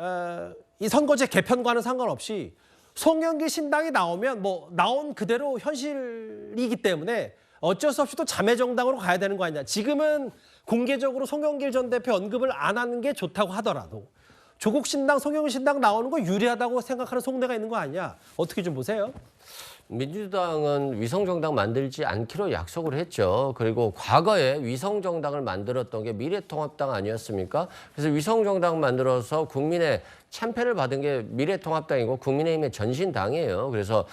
이 선거제 개편과는 상관없이 송영길 신당이 나오면 뭐 나온 그대로 현실이기 때문에 어쩔 수 없이 또 자매정당으로 가야 되는 거 아니냐. 지금은 공개적으로 송영길 전 대표 언급을 안 하는 게 좋다고 하더라도 조국 신당, 송영길 신당 나오는 거 유리하다고 생각하는 속내가 있는 거 아니냐. 어떻게 좀 보세요? 민주당은 위성정당 만들지 않기로 약속을 했죠. 그리고 과거에 위성정당을 만들었던 게 미래통합당 아니었습니까? 그래서 위성정당 만들어서 국민의 참패를 받은 게 미래통합당이고 국민의힘의 전신당이에요. 그래서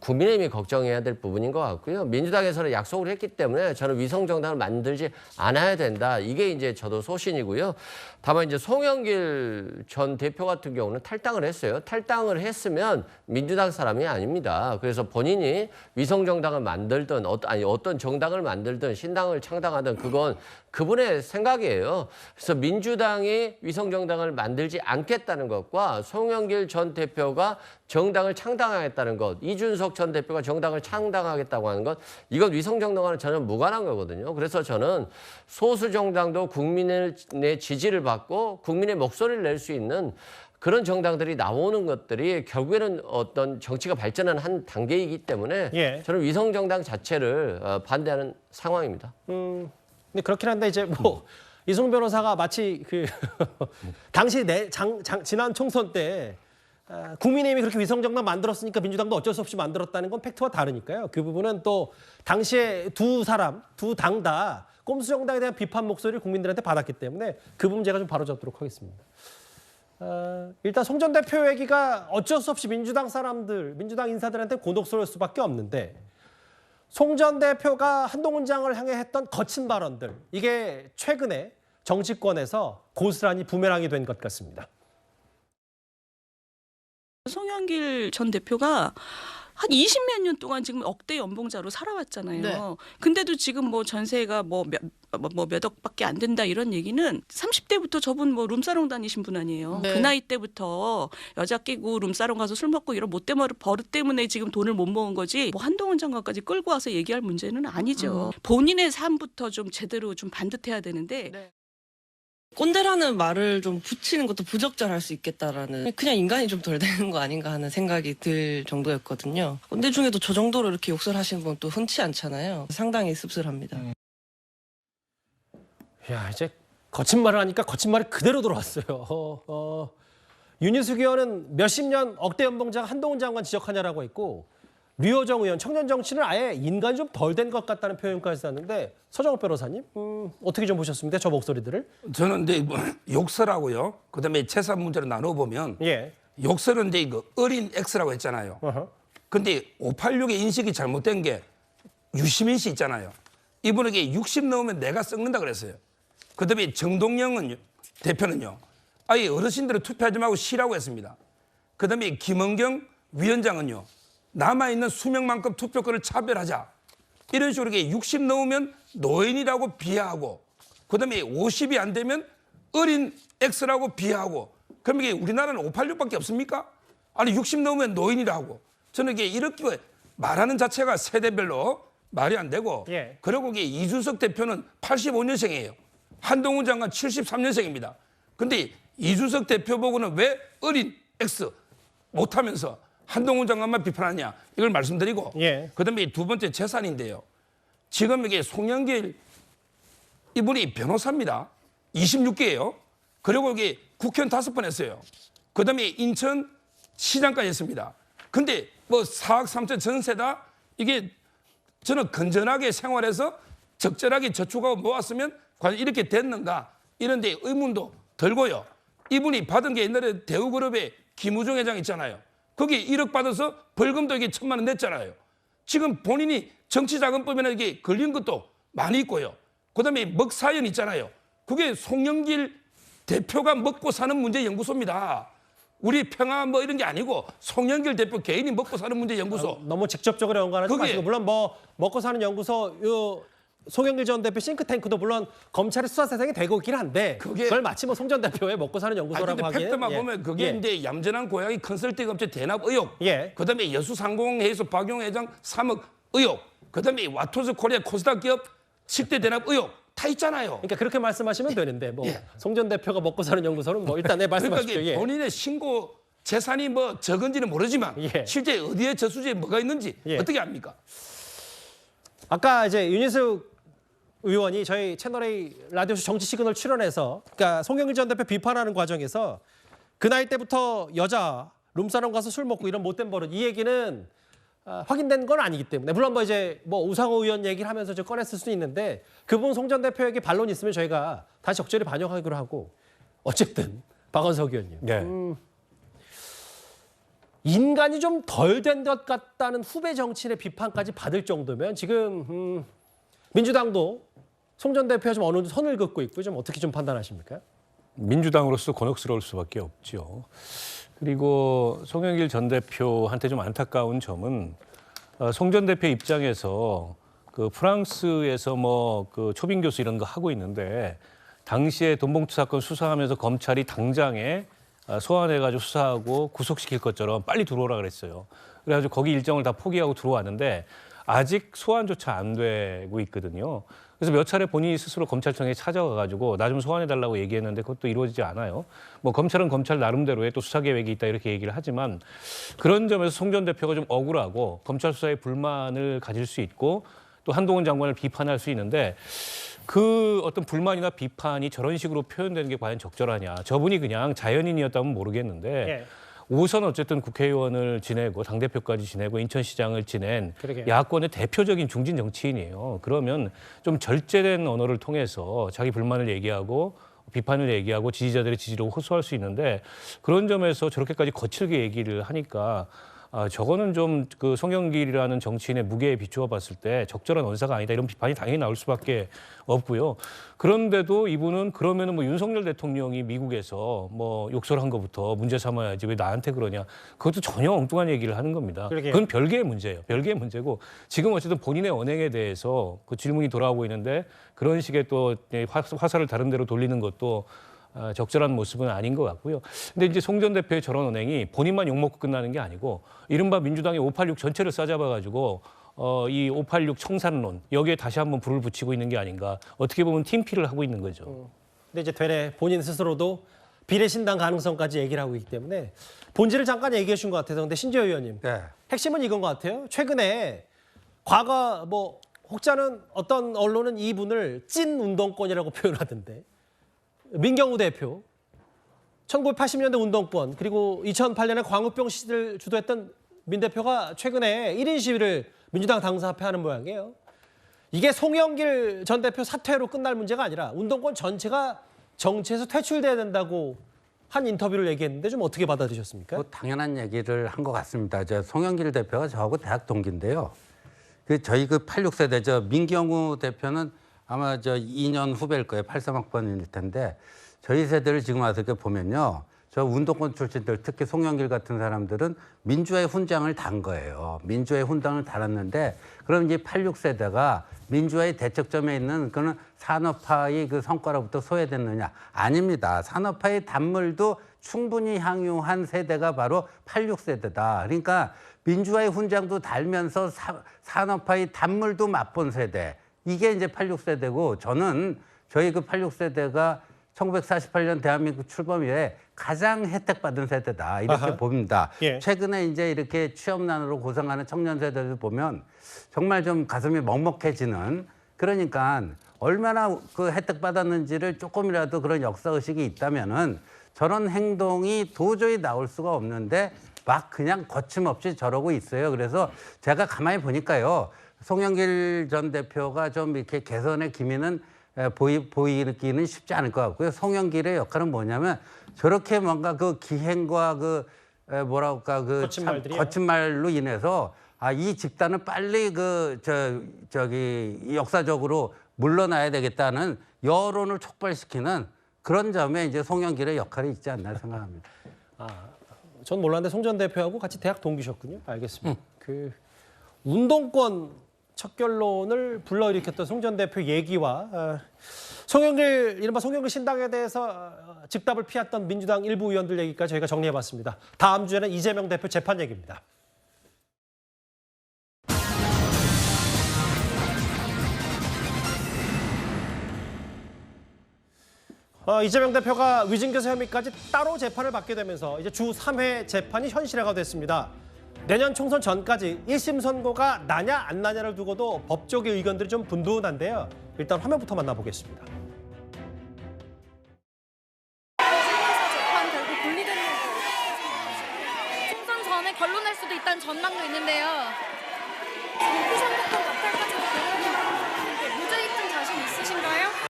국민의힘이 걱정해야 될 부분인 것 같고요. 민주당에서는 약속을 했기 때문에 저는 위성정당을 만들지 않아야 된다. 이게 이제 저도 소신이고요. 다만 이제 송영길 전 대표 같은 경우는 탈당을 했어요. 탈당을 했으면 민주당 사람이 아닙니다. 그래서 본인이 위성정당을 만들든 어떤 정당을 만들든 신당을 창당하든 그건 그분의 생각이에요. 그래서 민주당이 위성정당을 만들지 않겠다는 것과 송영길 전 대표가 정당을 창당하겠다는 것, 이준석 전 대표가 정당을 창당하겠다고 하는 것, 이건 위성정당과는 전혀 무관한 거거든요. 그래서 저는 소수 정당도 국민의 지지를 받고 국민의 목소리를 낼 수 있는 그런 정당들이 나오는 것들이 결국에는 어떤 정치가 발전하는 한 단계이기 때문에 저는 위성정당 자체를 반대하는 상황입니다. 근데 그렇긴 한데 이제 뭐 이승훈 변호사가 마치 그 당시 지난 총선 때 국민의힘이 그렇게 위성정당 만들었으니까 민주당도 어쩔 수 없이 만들었다는 건 팩트와 다르니까요. 그 부분은 또 당시에 두 당 다 꼼수 정당에 대한 비판 목소리를 국민들한테 받았기 때문에 그 부분 제가 좀 바로잡도록 하겠습니다. 일단 송 전 대표 얘기가 어쩔 수 없이 민주당 인사들한테 곤혹스러울 수밖에 없는데 송 전 대표가 한동훈 장을 향해 했던 거친 발언들, 이게 최근에 정치권에서 고스란히 부메랑이 된 것 같습니다. 송영길 전 대표가 한 20몇 년 동안 지금 억대 연봉자로 살아왔잖아요. 네. 근데도 지금 뭐 전세가 몇 억밖에 안 된다 이런 얘기는 30대부터 저분 뭐 룸사롱 다니신 분 아니에요. 네. 그 나이 때부터 여자 끼고 룸사롱 가서 술 먹고 이런 못된 버릇 때문에 지금 돈을 못 모은 거지 뭐 한동훈 장관까지 끌고 와서 얘기할 문제는 아니죠. 본인의 삶부터 좀 제대로 좀 반듯해야 되는데 네. 꼰대라는 말을 좀 붙이는 것도 부적절할 수 있겠다라는, 그냥 인간이 좀 덜 되는 거 아닌가 하는 생각이 들 정도였거든요. 꼰대 중에도 저 정도로 이렇게 욕설 하시는 분 또 흔치 않잖아요. 상당히 씁쓸합니다. 야, 이제 거친 말을 하니까 거친 말이 그대로 들어왔어요. 윤희숙 의원은 몇십 년 억대 연봉자가 한동훈 장관 지적하냐라고 했고, 류호정 의원 청년 정치는 아예 인간이 좀 덜 된 것 같다는 표현까지 썼는데, 서정욱 변호사님 어떻게 좀 보셨습니까? 저 목소리들을? 저는 이제 욕설하고요. 그다음에 재산 문제를 나눠보면 욕설은 이제 이거 어린 X라고 했잖아요. 근데 586의 인식이 잘못된 게 유시민 씨 있잖아요. 이분에게 60 넘으면 내가 썩는다 그랬어요. 그다음에 정동영 대표는요. 아예 어르신들은 투표하지 말고 쉬라고 했습니다. 그다음에 김은경 위원장은요. 남아있는 수명만큼 투표권을 차별하자. 이런 식으로 60 넘으면 노인이라고 비하하고 그다음에 50이 안 되면 어린 X라고 비하하고 그럼 이게 우리나라는 586밖에 없습니까? 아니 60 넘으면 노인이라고. 저는 이게 이렇게 말하는 자체가 세대별로 말이 안 되고 그리고 이게 이준석 대표는 85년생이에요. 한동훈 장관 73년생입니다. 근데 이준석 대표 보고는 왜 어린 X 못하면서 한동훈 장관만 비판하냐 이걸 말씀드리고 그다음에 두 번째 재산인데요. 지금 이게 송영길 이분이 변호사입니다. 26개예요. 그리고 이게 국회의원 5번 했어요. 그다음에 인천 시장까지 했습니다. 근데 뭐 4억 3천 전세다 이게 저는 건전하게 생활해서 적절하게 저축하고 모았으면 과연 이렇게 됐는가 이런 데 의문도 들고요. 이분이 받은 게 옛날에 대우그룹의 김우중 회장 있잖아요. 거기 1억 받아서 벌금도 이게 1,000만 원 냈잖아요. 지금 본인이 정치자금법에는 이게 걸린 것도 많이 있고요. 그다음에 먹사연 있잖아요. 그게 송영길 대표가 먹고 사는 문제 연구소입니다. 우리 평화 뭐 이런 게 아니고 송영길 대표 개인이 먹고 사는 문제 연구소. 너무 직접적으로 연관하지 마시고 물론 뭐 먹고 사는 연구소 송영길 전 대표 싱크탱크도 물론 검찰의 수사 대상이 되고 있긴 한데 그걸 마치 뭐 송 전 대표의 먹고 사는 연구소라고 하기에는 팩트만 보면 그게 이제 얌전한 고양이 컨설팅 업체 대납 의혹 그다음에 여수상공회의소 박용 회장 3억 의혹 그다음에 와토스 코리아 코스닥 기업 10대 대납 의혹 다 있잖아요. 그러니까 그렇게 말씀하시면 되는데 뭐 송 전 대표가 먹고 사는 연구소는 뭐 일단 말씀하십시오. 그러니까 본인의 신고 재산이 뭐 적은지는 모르지만 예. 실제 어디에 저수지에 뭐가 있는지 예. 어떻게 압니까? 아까 이제 윤희숙 의원이 저희 채널A 라디오쇼 정치 시그널 출연해서 그러니까 송영길 전 대표 비판하는 과정에서 그 나이 때부터 여자 룸사롱 가서 술 먹고 이런 못된 버릇 이 얘기는 확인된 건 아니기 때문에 물론 뭐 이제 뭐 우상호 의원 얘기를 하면서 좀 꺼냈을 수도 있는데 그분 송 전 대표에게 반론이 있으면 저희가 다시 적절히 반영하기로 하고 어쨌든 박원석 의원님 네. 인간이 좀 덜 된 것 같다는 후배 정치인의 비판까지 받을 정도면 지금 민주당도 송 전 대표가 좀 어느 정도 선을 긋고 있고 좀 어떻게 좀 판단하십니까? 민주당으로서 곤혹스러울 수밖에 없죠. 그리고 송영길 전 대표한테 좀 안타까운 점은 송 전 대표 입장에서 그 프랑스에서 뭐 그 초빙 교수 이런 거 하고 있는데 당시에 돈봉투 사건 수사하면서 검찰이 당장에 소환해가지고 수사하고 구속시킬 것처럼 빨리 들어오라 그랬어요. 그래가지고 거기 일정을 다 포기하고 들어왔는데 아직 소환조차 안 되고 있거든요. 그래서 몇 차례 본인이 스스로 검찰청에 찾아가가지고 나 좀 소환해달라고 얘기했는데 그것도 이루어지지 않아요. 뭐 검찰은 검찰 나름대로의 또 수사 계획이 있다 이렇게 얘기를 하지만 그런 점에서 송 전 대표가 좀 억울하고 검찰 수사에 불만을 가질 수 있고 또 한동훈 장관을 비판할 수 있는데 그 어떤 불만이나 비판이 저런 식으로 표현되는 게 과연 적절하냐. 저분이 그냥 자연인이었다면 모르겠는데 예. 우선 어쨌든 국회의원을 지내고 당대표까지 지내고 인천시장을 지낸 그러게요. 야권의 대표적인 중진 정치인이에요. 그러면 좀 절제된 언어를 통해서 자기 불만을 얘기하고 비판을 얘기하고 지지자들의 지지를 호소할 수 있는데 그런 점에서 저렇게까지 거칠게 얘기를 하니까 저거는 좀 그 송영길이라는 정치인의 무게에 비추어 봤을 때 적절한 언사가 아니다 이런 비판이 당연히 나올 수밖에 없고요. 그런데도 이분은 그러면은 뭐 윤석열 대통령이 미국에서 뭐 욕설한 것부터 문제 삼아야지 왜 나한테 그러냐. 그것도 전혀 엉뚱한 얘기를 하는 겁니다. 그러게요. 그건 별개의 문제예요. 별개의 문제고 지금 어쨌든 본인의 언행에 대해서 그 질문이 돌아오고 있는데 그런 식의 또 화살을 다른 데로 돌리는 것도 적절한 모습은 아닌 것 같고요. 근데 이제 송 전 대표의 저런 언행이 본인만 욕먹고 끝나는 게 아니고 이른바 민주당의 586 전체를 싸잡아가지고 이 586 청산론 여기에 다시 한번 불을 붙이고 있는 게 아닌가. 어떻게 보면 팀피를 하고 있는 거죠. 근데 이제 되레 본인 스스로도 비례신당 가능성까지 얘기를 하고 있기 때문에 본질을 잠깐 얘기해 준 것 같아서 근데 신재호 의원님 핵심은 이건 것 같아요. 최근에 과거 뭐 혹자는 어떤 언론은 이분을 찐 운동권이라고 표현하던데 민경우 대표 1980년대 운동권 그리고 2008년에 광우병 시대를 주도했던 민 대표가 최근에 1인 시위를 민주당 당사 앞에 하는 모양이에요. 이게 송영길 전 대표 사퇴로 끝날 문제가 아니라 운동권 전체가 정치에서 퇴출돼야 된다고 한 인터뷰를 얘기했는데 좀 어떻게 받아들이셨습니까? 뭐 당연한 얘기를 한 것 같습니다. 송영길 대표가 저하고 대학 동기인데요. 저희 86세대 민경우 대표는 아마 2년 후배일 거예요. 83학번일 텐데 저희 세대를 지금 와서 이렇게 보면요. 저 운동권 출신들 특히 송영길 같은 사람들은 민주화의 훈장을 단 거예요. 민주화의 훈장을 달았는데 그럼 이제 86세대가 민주화의 대척점에 있는 그는 산업화의 그 성과로부터 소외됐느냐? 아닙니다. 산업화의 단물도 충분히 향유한 세대가 바로 86세대다. 그러니까 민주화의 훈장도 달면서 산업화의 단물도 맛본 세대. 이게 이제 86세대고 저는 저희 86세대가 1948년 대한민국 출범 이래 가장 혜택받은 세대다 이렇게 아하. 봅니다. 예. 최근에 이제 이렇게 취업난으로 고생하는 청년 세대들 보면 정말 좀 가슴이 먹먹해지는 그러니까 얼마나 그 혜택받았는지를 조금이라도 그런 역사의식이 있다면은 저런 행동이 도저히 나올 수가 없는데 막 그냥 거침없이 저러고 있어요. 그래서 제가 가만히 보니까요. 송영길 전 대표가 좀 이렇게 개선의 기미는 보이기는 쉽지 않을 것 같고요. 송영길의 역할은 뭐냐면 저렇게 뭔가 그 기행과 거친 말로 인해서 이 집단은 빨리 역사적으로 물러나야 되겠다는 여론을 촉발시키는 그런 점에 이제 송영길의 역할이 있지 않나 생각합니다. 전 몰랐는데 송 전 대표하고 같이 대학 동기셨군요. 알겠습니다. 그 운동권 척결론을 불러일으켰던 송 전 대표 얘기와 이른바 송영길 신당에 대해서 즉답을 피했던 민주당 일부 의원들 얘기까지 저희가 정리해봤습니다. 다음 주에는 이재명 대표 재판 얘기입니다. 이재명 대표가 위증교사 혐의까지 따로 재판을 받게 되면서 이제 주 3회 재판이 현실화가 됐습니다. 내년 총선 전까지 1심 선고가 나냐 안 나냐를 두고도 법조계 의견들이 좀 분분한데요. 일단 화면부터 만나보겠습니다. 재판 결국 분리되는 총선 전에 결론날 수도 있다는 전망도 있는데요. 피선거권 막탈까지도 고려하는 무죄 입증 자신 있으신가요?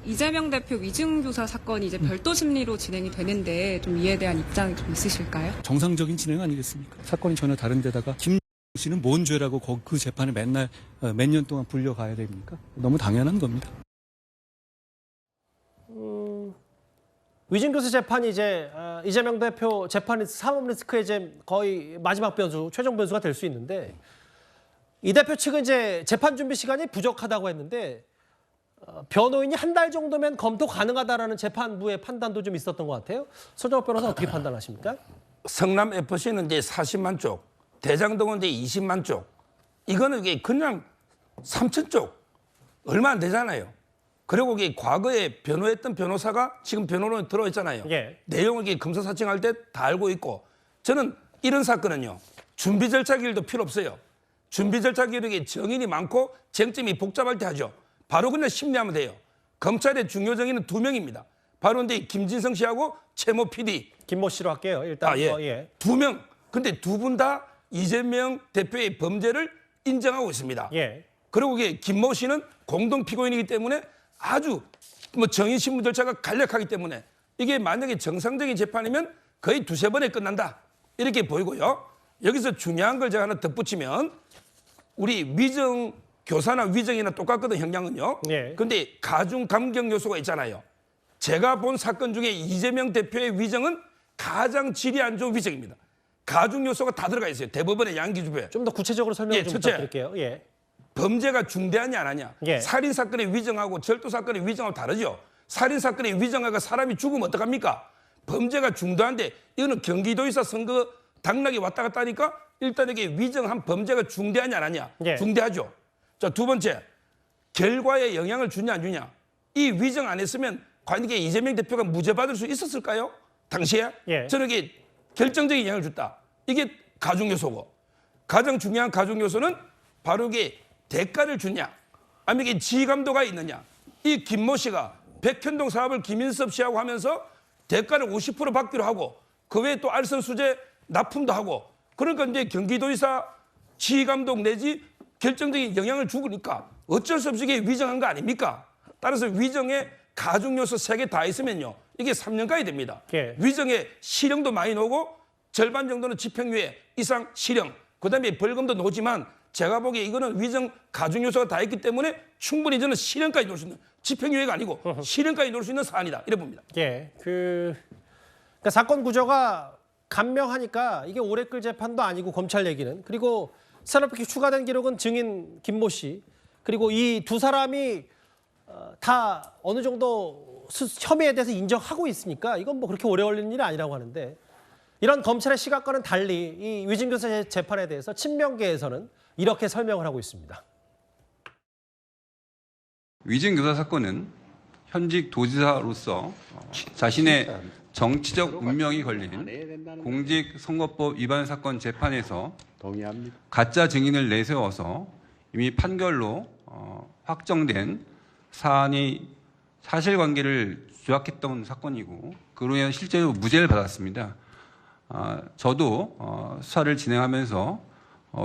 이재명 대표 위증교사 사건이 이제 별도 심리로 진행이 되는데 좀 이에 대한 입장이 좀 있으실까요? 정상적인 진행 아니겠습니까? 사건이 전혀 다른 데다가 김 씨는 뭔 죄라고 그 재판에 맨날 몇 년 동안 불려가야 됩니까? 너무 당연한 겁니다. 위증교사 재판이 이제 이재명 대표 재판이 사법 리스크의 이제 거의 마지막 변수, 최종 변수가 될 수 있는데 이 대표 측은 이제 재판 준비 시간이 부족하다고 했는데 변호인이 한 달 정도면 검토 가능하다라는 재판부의 판단도 좀 있었던 것 같아요. 서정욱 변호사 어떻게 판단하십니까? 성남 FC는 이제 40만 쪽, 대장동은 이제 20만 쪽. 이거는 이게 그냥 3천 쪽 얼마 안 되잖아요. 그리고 이게 과거에 변호했던 변호사가 지금 변호로 들어있잖아요. 예. 내용을 이게 검사사칭할 때 다 알고 있고 저는 이런 사건은요 준비 절차 기일도 필요 없어요. 준비 절차 기일이 정인이 많고 쟁점이 복잡할 때 하죠. 바로 그냥 심리하면 돼요. 검찰의 중요 정인은 2명입니다. 바로 근데 김진성 씨하고 최모 PD. 김모 씨로 할게요. 일단 예. 2명. 근데 두 분 다 이재명 대표의 범죄를 인정하고 있습니다. 예. 그리고 이게 김모 씨는 공동 피고인이기 때문에 아주 정인 신문 절차가 간략하기 때문에 이게 만약에 정상적인 재판이면 거의 2-3번에 끝난다. 이렇게 보이고요. 여기서 중요한 걸 제가 하나 덧붙이면 우리 위정 교사나 위정이나 똑같거든 형량은요. 예. 근데 가중 감경 요소가 있잖아요. 제가 본 사건 중에 이재명 대표의 위정은 가장 질이 안 좋은 위정입니다. 가중 요소가 다 들어가 있어요. 대법원의 양기주표에. 좀 더 구체적으로 설명 좀 첫째, 부탁드릴게요. 예. 범죄가 중대하냐 안 하냐. 예. 살인 사건의 위정하고 절도 사건의 위정하고 다르죠. 살인 사건의 위정하가 사람이 죽으면 어떡합니까? 범죄가 중대한데 이거는 경기도지사 선거 당락이 왔다 갔다 하니까 일단 이게 위정한 범죄가 중대하냐 안 하냐. 예. 중대하죠. 자, 두 번째, 결과에 영향을 주냐 안 주냐. 이 위정 안 했으면 과연 이게 이재명 대표가 무죄 받을 수 있었을까요? 당시에? 예. 저는 이게 결정적인 영향을 줬다. 이게 가중 요소고. 가장 중요한 가중 요소는 바로 이게 대가를 주냐, 아니면 이게 지휘감도가 있느냐. 이 김모 씨가 백현동 사업을 김인섭 씨하고 하면서 대가를 50% 받기로 하고 그 외에 또 알선 수재 납품도 하고 그러니까 이제 경기도지사 지휘감독 내지 결정적인 영향을 주니까 어쩔 수 없이 이게 위정한 거 아닙니까? 따라서 위정에 가중 요소 3개 다 있으면요. 이게 3년까지 됩니다. 예. 위정에 실형도 많이 나오고 절반 정도는 집행유예 이상 실형, 그다음에 벌금도 나오지만 제가 보기에 이거는 위정 가중 요소가 다 있기 때문에 충분히 저는 실형까지 놓을 수 있는, 집행유예가 아니고 실형까지 놓을 수 있는 사안이다 이래 봅니다. 예, 그러니까 사건 구조가 간명하니까 이게 오래 끌 재판도 아니고 검찰 얘기는. 그리고 새롭게 추가된 기록은 증인 김모 씨, 그리고 이 두 사람이 다 어느 정도 혐의에 대해서 인정하고 있으니까 이건 뭐 그렇게 오래 걸리는 일이 아니라고 하는데, 이런 검찰의 시각과는 달리 이 위증교사 재판에 대해서 친명계에서는 이렇게 설명을 하고 있습니다. 위증교사 사건은 현직 도지사로서 자신의 정치적 운명이 걸린 공직선거법 위반 사건 재판에서 가짜 증인을 내세워서 이미 판결로 확정된 사안이 사실관계를 조작했던 사건이고 그로 인해 실제로 무죄를 받았습니다. 저도 수사를 진행하면서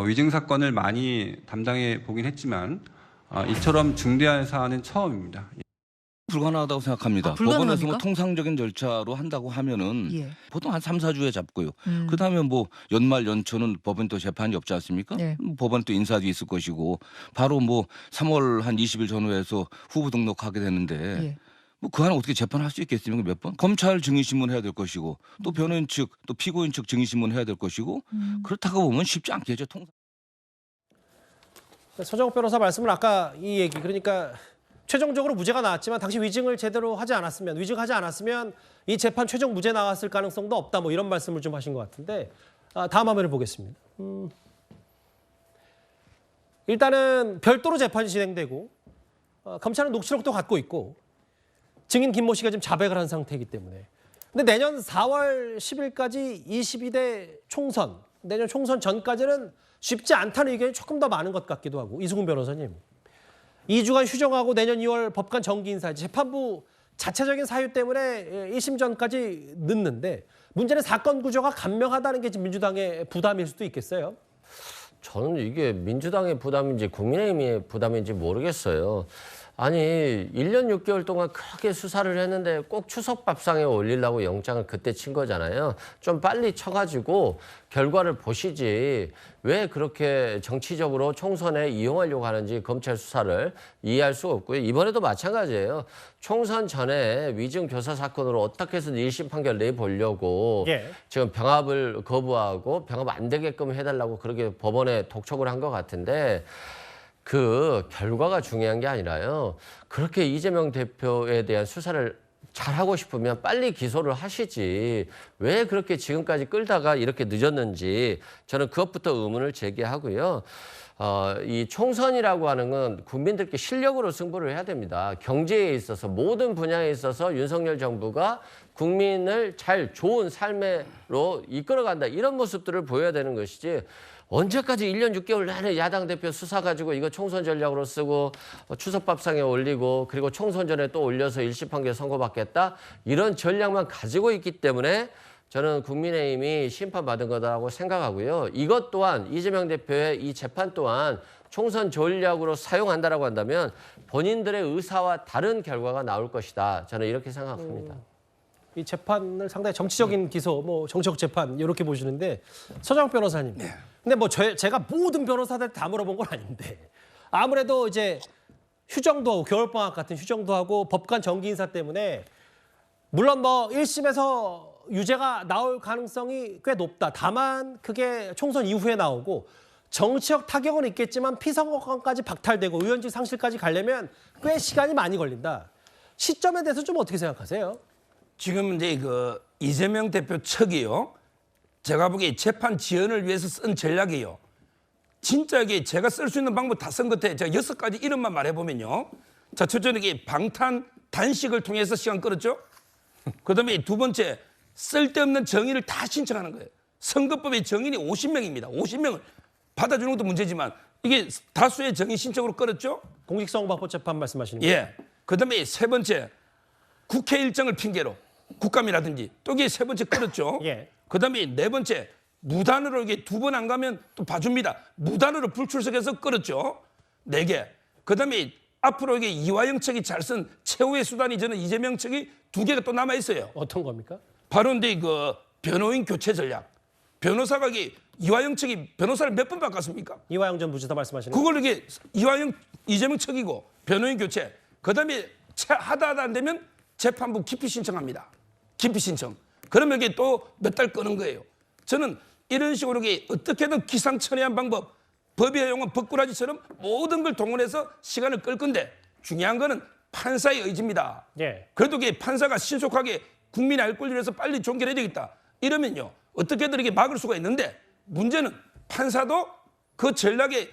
위증 사건을 많이 담당해 보긴 했지만 이처럼 중대한 사안은 처음입니다. 불가능하다고 생각합니다. 법원에서 뭐 통상적인 절차로 한다고 하면은 보통 한 3-4주에 잡고요. 그다음에 뭐 연말 연초는 법원 또 재판이 없지 않습니까? 법원 또 인사도 있을 것이고 바로 뭐 3월 한 20일 전후에서 후보 등록하게 되는데 뭐 그 안에 어떻게 재판할 수 있겠습니까? 몇 번? 검찰 증인신문 해야 될 것이고 또 변호인 측 또 피고인 측 증인신문 해야 될 것이고 그렇다고 보면 쉽지 않겠죠. 서정욱 변호사 말씀은 아까 이 얘기, 그러니까 최종적으로 무죄가 나왔지만 당시 위증을 제대로 하지 않았으면, 위증하지 않았으면 이 재판 최종 무죄 나왔을 가능성도 없다, 뭐 이런 말씀을 좀 하신 것 같은데, 다음 화면을 보겠습니다. 일단은 별도로 재판이 진행되고 검찰은 녹취록도 갖고 있고 증인 김모 씨가 지금 자백을 한 상태이기 때문에. 근데 내년 4월 10일까지 22대 총선, 내년 총선 전까지는 쉽지 않다는 의견이 조금 더 많은 것 같기도 하고. 이수근 변호사님, 2주간 휴정하고 내년 2월 법관 정기 인사, 재판부 자체적인 사유 때문에 1심 전까지 늦는데 문제는 사건 구조가 간명하다는 게 지금 민주당의 부담일 수도 있겠어요. 저는 이게 민주당의 부담인지 국민의힘의 부담인지 모르겠어요. 아니 1년 6개월 동안 그렇게 수사를 했는데 꼭 추석 밥상에 올리려고 영장을 그때 친 거잖아요. 좀 빨리 쳐가지고 결과를 보시지 왜 그렇게 정치적으로 총선에 이용하려고 하는지 검찰 수사를 이해할 수가 없고요. 이번에도 마찬가지예요. 총선 전에 위증 교사 사건으로 어떻게 해서 1심 판결 내보려고 지금 병합을 거부하고 병합 안 되게끔 해달라고 그렇게 법원에 독촉을 한 것 같은데 그 결과가 중요한 게 아니라요. 그렇게 이재명 대표에 대한 수사를 잘하고 싶으면 빨리 기소를 하시지. 왜 그렇게 지금까지 끌다가 이렇게 늦었는지 저는 그것부터 의문을 제기하고요. 이 총선이라고 하는 건 국민들께 실력으로 승부를 해야 됩니다. 경제에 있어서 모든 분야에 있어서 윤석열 정부가 국민을 잘 좋은 삶으로 이끌어간다. 이런 모습들을 보여야 되는 것이지. 언제까지 1년 6개월 내내 야당 대표 수사 가지고 이거 총선 전략으로 쓰고 추석 밥상에 올리고 그리고 총선 전에 또 올려서 1심 판결 선고받겠다. 이런 전략만 가지고 있기 때문에 저는 국민의힘이 심판받은 거다라고 생각하고요. 이것 또한 이재명 대표의 이 재판 또한 총선 전략으로 사용한다라고 한다면 본인들의 의사와 다른 결과가 나올 것이다. 저는 이렇게 생각합니다. 이 재판을 상당히 정치적인 기소, 뭐 정치적 재판 이렇게 보시는데 서장욱 변호사님. 근데 뭐 제가 모든 변호사들 다 물어본 건 아닌데 아무래도 이제 휴정도 하고 겨울방학 같은 휴정도 하고 법관 정기 인사 때문에 물론 뭐 1심에서 유죄가 나올 가능성이 꽤 높다. 다만 그게 총선 이후에 나오고 정치적 타격은 있겠지만 피선거권까지 박탈되고 의원직 상실까지 가려면 꽤 시간이 많이 걸린다. 시점에 대해서 좀 어떻게 생각하세요? 지금 이제 그 이재명 대표 측이요. 제가 보기에 재판 지연을 위해서 쓴 전략이에요. 진짜 이게 제가 쓸 수 있는 방법 다 쓴 것 같아요. 제가 6가지 이름만 말해보면요. 자, 첫째는 이게 방탄 단식을 통해서 시간 끌었죠. 그다음에 두 번째, 쓸데없는 정의를 다 신청하는 거예요. 선거법의 정인이 50명입니다. 50명을 받아주는 것도 문제지만 이게 다수의 정의 신청으로 끌었죠. 공직선거법법 재판 말씀하시는 거예요? 예. 그다음에 세 번째, 국회 일정을 핑계로 국감이라든지 또 이게 세 번째 끌었죠. 그다음에 네 번째, 무단으로 이게 2번 안 가면 또 봐줍니다. 무단으로 불출석해서 끌었죠. 4개. 그다음에 앞으로 이게 이화영 측이 잘 쓴 최후의 수단이 저는 이재명 측이 2개가 또 남아 있어요. 어떤 겁니까? 바로 근데 그 변호인 교체 전략. 변호사가 이게 이화영 측이 변호사를 몇 번 바꿨습니까? 이화영 전 부지사 말씀하시는 그걸 이게 이재명 측이고 변호인 교체. 그다음에 하다 안 되면 재판부 기피 신청합니다. 기피 신청. 그러면 이게 또 몇 달 끄는 거예요. 저는 이런 식으로 어떻게든 기상천외한 방법, 법이 허용한 법꾸라지처럼 모든 걸 동원해서 시간을 끌 건데 중요한 거는 판사의 의지입니다. 그래도 이게 판사가 신속하게 국민의 알 권리를 해서 빨리 종결해야 되겠다. 이러면요. 어떻게든 이게 막을 수가 있는데 문제는 판사도 그 전략에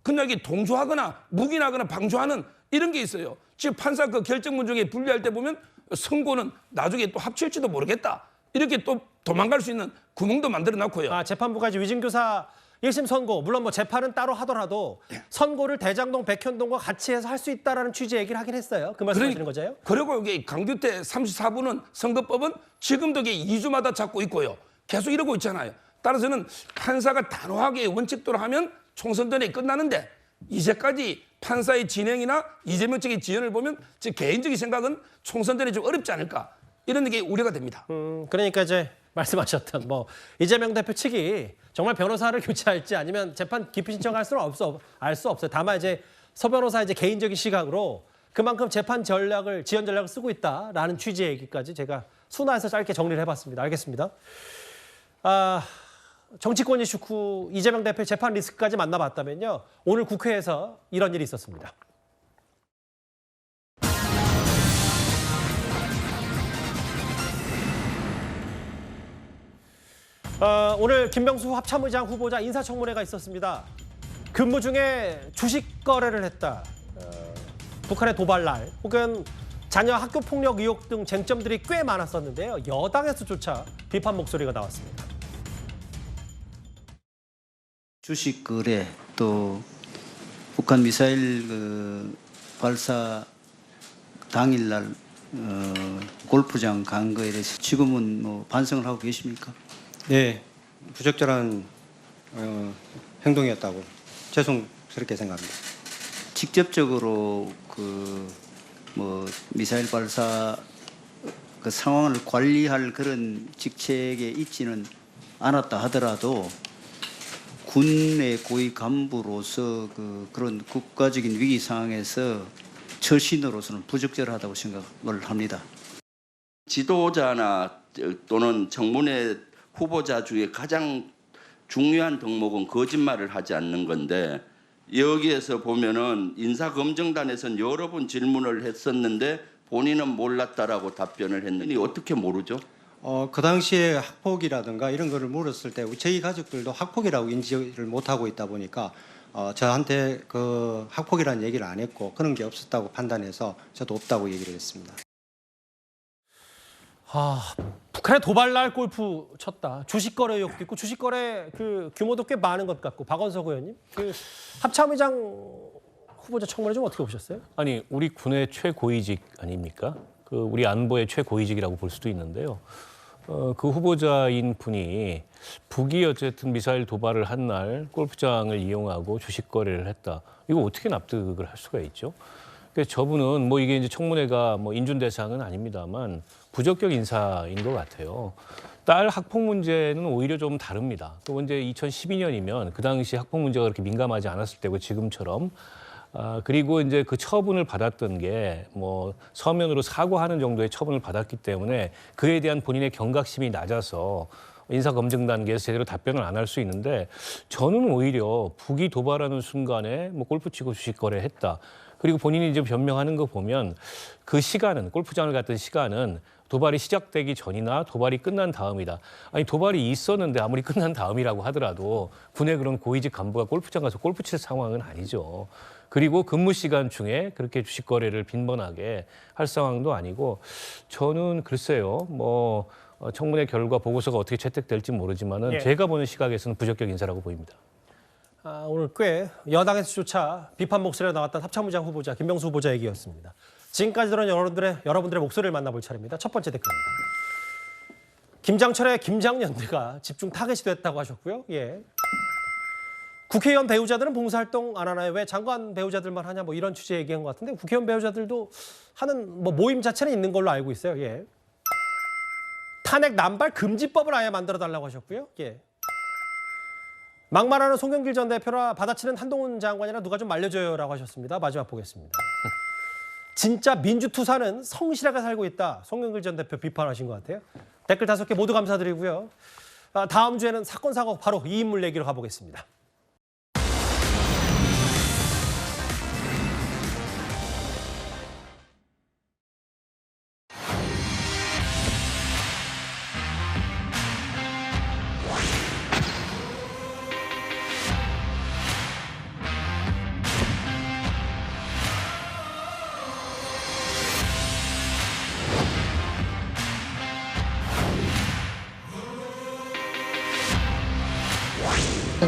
그냥 동조하거나 묵인하거나 방조하는 이런 게 있어요. 지금 판사 그 결정문 중에 분리할 때 보면 선고는 나중에 또 합칠지도 모르겠다. 이렇게 또 도망갈 수 있는 구멍도 만들어 놨고요. 재판부가 이제 위증교사 1심 선고, 물론 뭐 재판은 따로 하더라도 선고를 대장동, 백현동과 같이 해서 할 수 있다라는 취지의 얘기를 하긴 했어요. 그 말씀하시는 거죠? 그리고 이게 강규태 34부는 선거법은 지금도 이게 2주마다 잡고 있고요. 계속 이러고 있잖아요. 따라서는 판사가 단호하게 원칙대로 하면 총선 전에 끝나는데 이제까지 판사의 진행이나 이재명 측의 지연을 보면 제 개인적인 생각은 총선 전에 좀 어렵지 않을까 이런 게 우려가 됩니다. 그러니까 이제 말씀하셨던 뭐 이재명 대표 측이 정말 변호사를 교체할지 아니면 재판 기피 신청할 수는 알 수 없어요. 다만 이제 서 변호사 이제 개인적인 시각으로 그만큼 재판 전략을 지연 전략을 쓰고 있다라는 취지의 얘기까지 제가 순화해서 짧게 정리를 해봤습니다. 알겠습니다. 정치권 이슈 후 이재명 대표 재판 리스크까지 만나봤다면요. 오늘 국회에서 이런 일이 있었습니다. 오늘 김명수 합참의장 후보자 인사청문회가 있었습니다. 근무 중에 주식 거래를 했다. 북한의 도발날 혹은 자녀 학교 폭력 의혹 등 쟁점들이 꽤 많았었는데요. 여당에서조차 비판 목소리가 나왔습니다. 주식 거래 또 북한 미사일 발사 당일날 골프장 간 거에 대해서 지금은 뭐 반성을 하고 계십니까? 네, 부적절한 행동이었다고 죄송스럽게 생각합니다. 직접적으로 뭐 미사일 발사 그 상황을 관리할 그런 직책에 있지는 않았다 하더라도 군의 고위 간부로서 그런 국가적인 위기 상황에서 처신으로서는 부적절하다고 생각을 합니다. 지도자나 또는 청문회 후보자 중에 가장 중요한 덕목은 거짓말을 하지 않는 건데 여기에서 보면은 인사검증단에서는 여러 번 질문을 했었는데 본인은 몰랐다라고 답변을 했는데 어떻게 모르죠? 그 당시에 학폭이라든가 이런 거를 물었을 때 저희 가족들도 학폭이라고 인지를 못하고 있다 보니까 저한테 그 학폭이라는 얘기를 안 했고 그런 게 없었다고 판단해서 저도 없다고 얘기를 했습니다. 북한의 도발날 골프 쳤다. 주식 거래 의혹도 있고 주식 거래 그 규모도 꽤 많은 것 같고 박원석 의원님 합참의장 후보자 청문회 좀 어떻게 보셨어요? 아니 우리 군의 최고위직 아닙니까? 우리 안보의 최고위직이라고 볼 수도 있는데요. 그 후보자인 분이 북이 어쨌든 미사일 도발을 한 날 골프장을 이용하고 주식 거래를 했다. 이거 어떻게 납득을 할 수가 있죠? 그래서 저분은 뭐 이게 이제 청문회가 뭐 인준 대상은 아닙니다만 부적격 인사인 것 같아요. 딸 학폭 문제는 오히려 좀 다릅니다. 또 이제 2012년이면 그 당시 학폭 문제가 그렇게 민감하지 않았을 때고 지금처럼 그리고 이제 그 처분을 받았던 게 뭐 서면으로 사과하는 정도의 처분을 받았기 때문에 그에 대한 본인의 경각심이 낮아서 인사검증 단계에서 제대로 답변을 안 할 수 있는데 저는 오히려 북이 도발하는 순간에 뭐 골프 치고 주식 거래했다. 그리고 본인이 이제 변명하는 거 보면 그 시간은 골프장을 갔던 시간은 도발이 시작되기 전이나 도발이 끝난 다음이다. 아니 도발이 있었는데 아무리 끝난 다음이라고 하더라도 군의 그런 고위직 간부가 골프장 가서 골프 칠 상황은 아니죠. 그리고 근무 시간 중에 그렇게 주식 거래를 빈번하게 할 상황도 아니고 저는 글쎄요. 뭐 청문회 결과 보고서가 어떻게 채택될지 모르지만은 제가 보는 시각에서는 부적격 인사라고 보입니다. 오늘 꽤 여당에서조차 비판 목소리가 나왔던 합참의장 후보자 김병수 후보자 얘기였습니다. 지금까지 들은 여러분들의 목소리를 만나볼 차례입니다. 첫 번째 댓글입니다. 김장철의 김장연대가 집중 타겟이 됐다고 하셨고요. 국회의원 배우자들은 봉사활동 안 하나요? 왜 장관 배우자들만 하냐? 뭐 이런 취지의 얘기한 것 같은데 국회의원 배우자들도 하는 뭐 모임 자체는 있는 걸로 알고 있어요. 탄핵 남발 금지법을 아예 만들어달라고 하셨고요. 막말하는 송영길 전 대표라 받아치는 한동훈 장관이라 누가 좀 말려줘요라고 하셨습니다. 마지막 보겠습니다. 진짜 민주투사는 성실하게 살고 있다. 송영길 전 대표 비판하신 것 같아요. 댓글 5개 모두 감사드리고요. 다음 주에는 사건 사고 바로 이 인물 얘기로 가보겠습니다.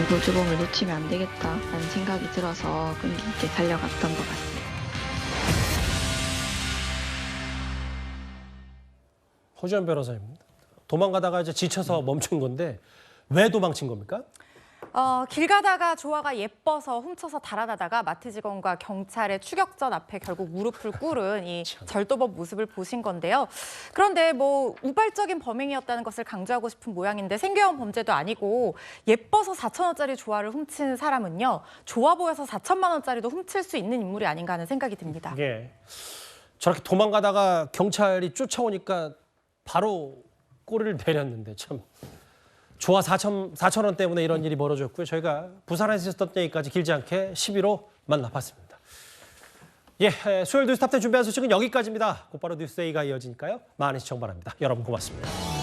노주봉을 놓치면 안 되겠다라는 생각이 들어서 끈기 있게 달려갔던 것 같습니다. 허주연 변호사입니다. 도망가다가 이제 지쳐서 멈춘 건데 왜 도망친 겁니까? 길 가다가 조화가 예뻐서 훔쳐서 달아나다가 마트 직원과 경찰의 추격전 앞에 결국 무릎을 꿇은 이 절도범 모습을 보신 건데요. 그런데 뭐 우발적인 범행이었다는 것을 강조하고 싶은 모양인데 생계형 범죄도 아니고 예뻐서 4,000원짜리 조화를 훔친 사람은요. 좋아 보여서 4천만 원짜리도 훔칠 수 있는 인물이 아닌가 하는 생각이 듭니다. 저렇게 도망가다가 경찰이 쫓아오니까 바로 꼬리를 내렸는데 참. 조화 4천 원 때문에 이런 일이 벌어졌고요. 저희가 부산에서 있었던 얘기까지 길지 않게 11호 만나봤습니다. 수요일 뉴스탑10 준비한 소식은 여기까지입니다. 곧바로 뉴스데이가 이어지니까요. 많은 시청 바랍니다. 여러분 고맙습니다.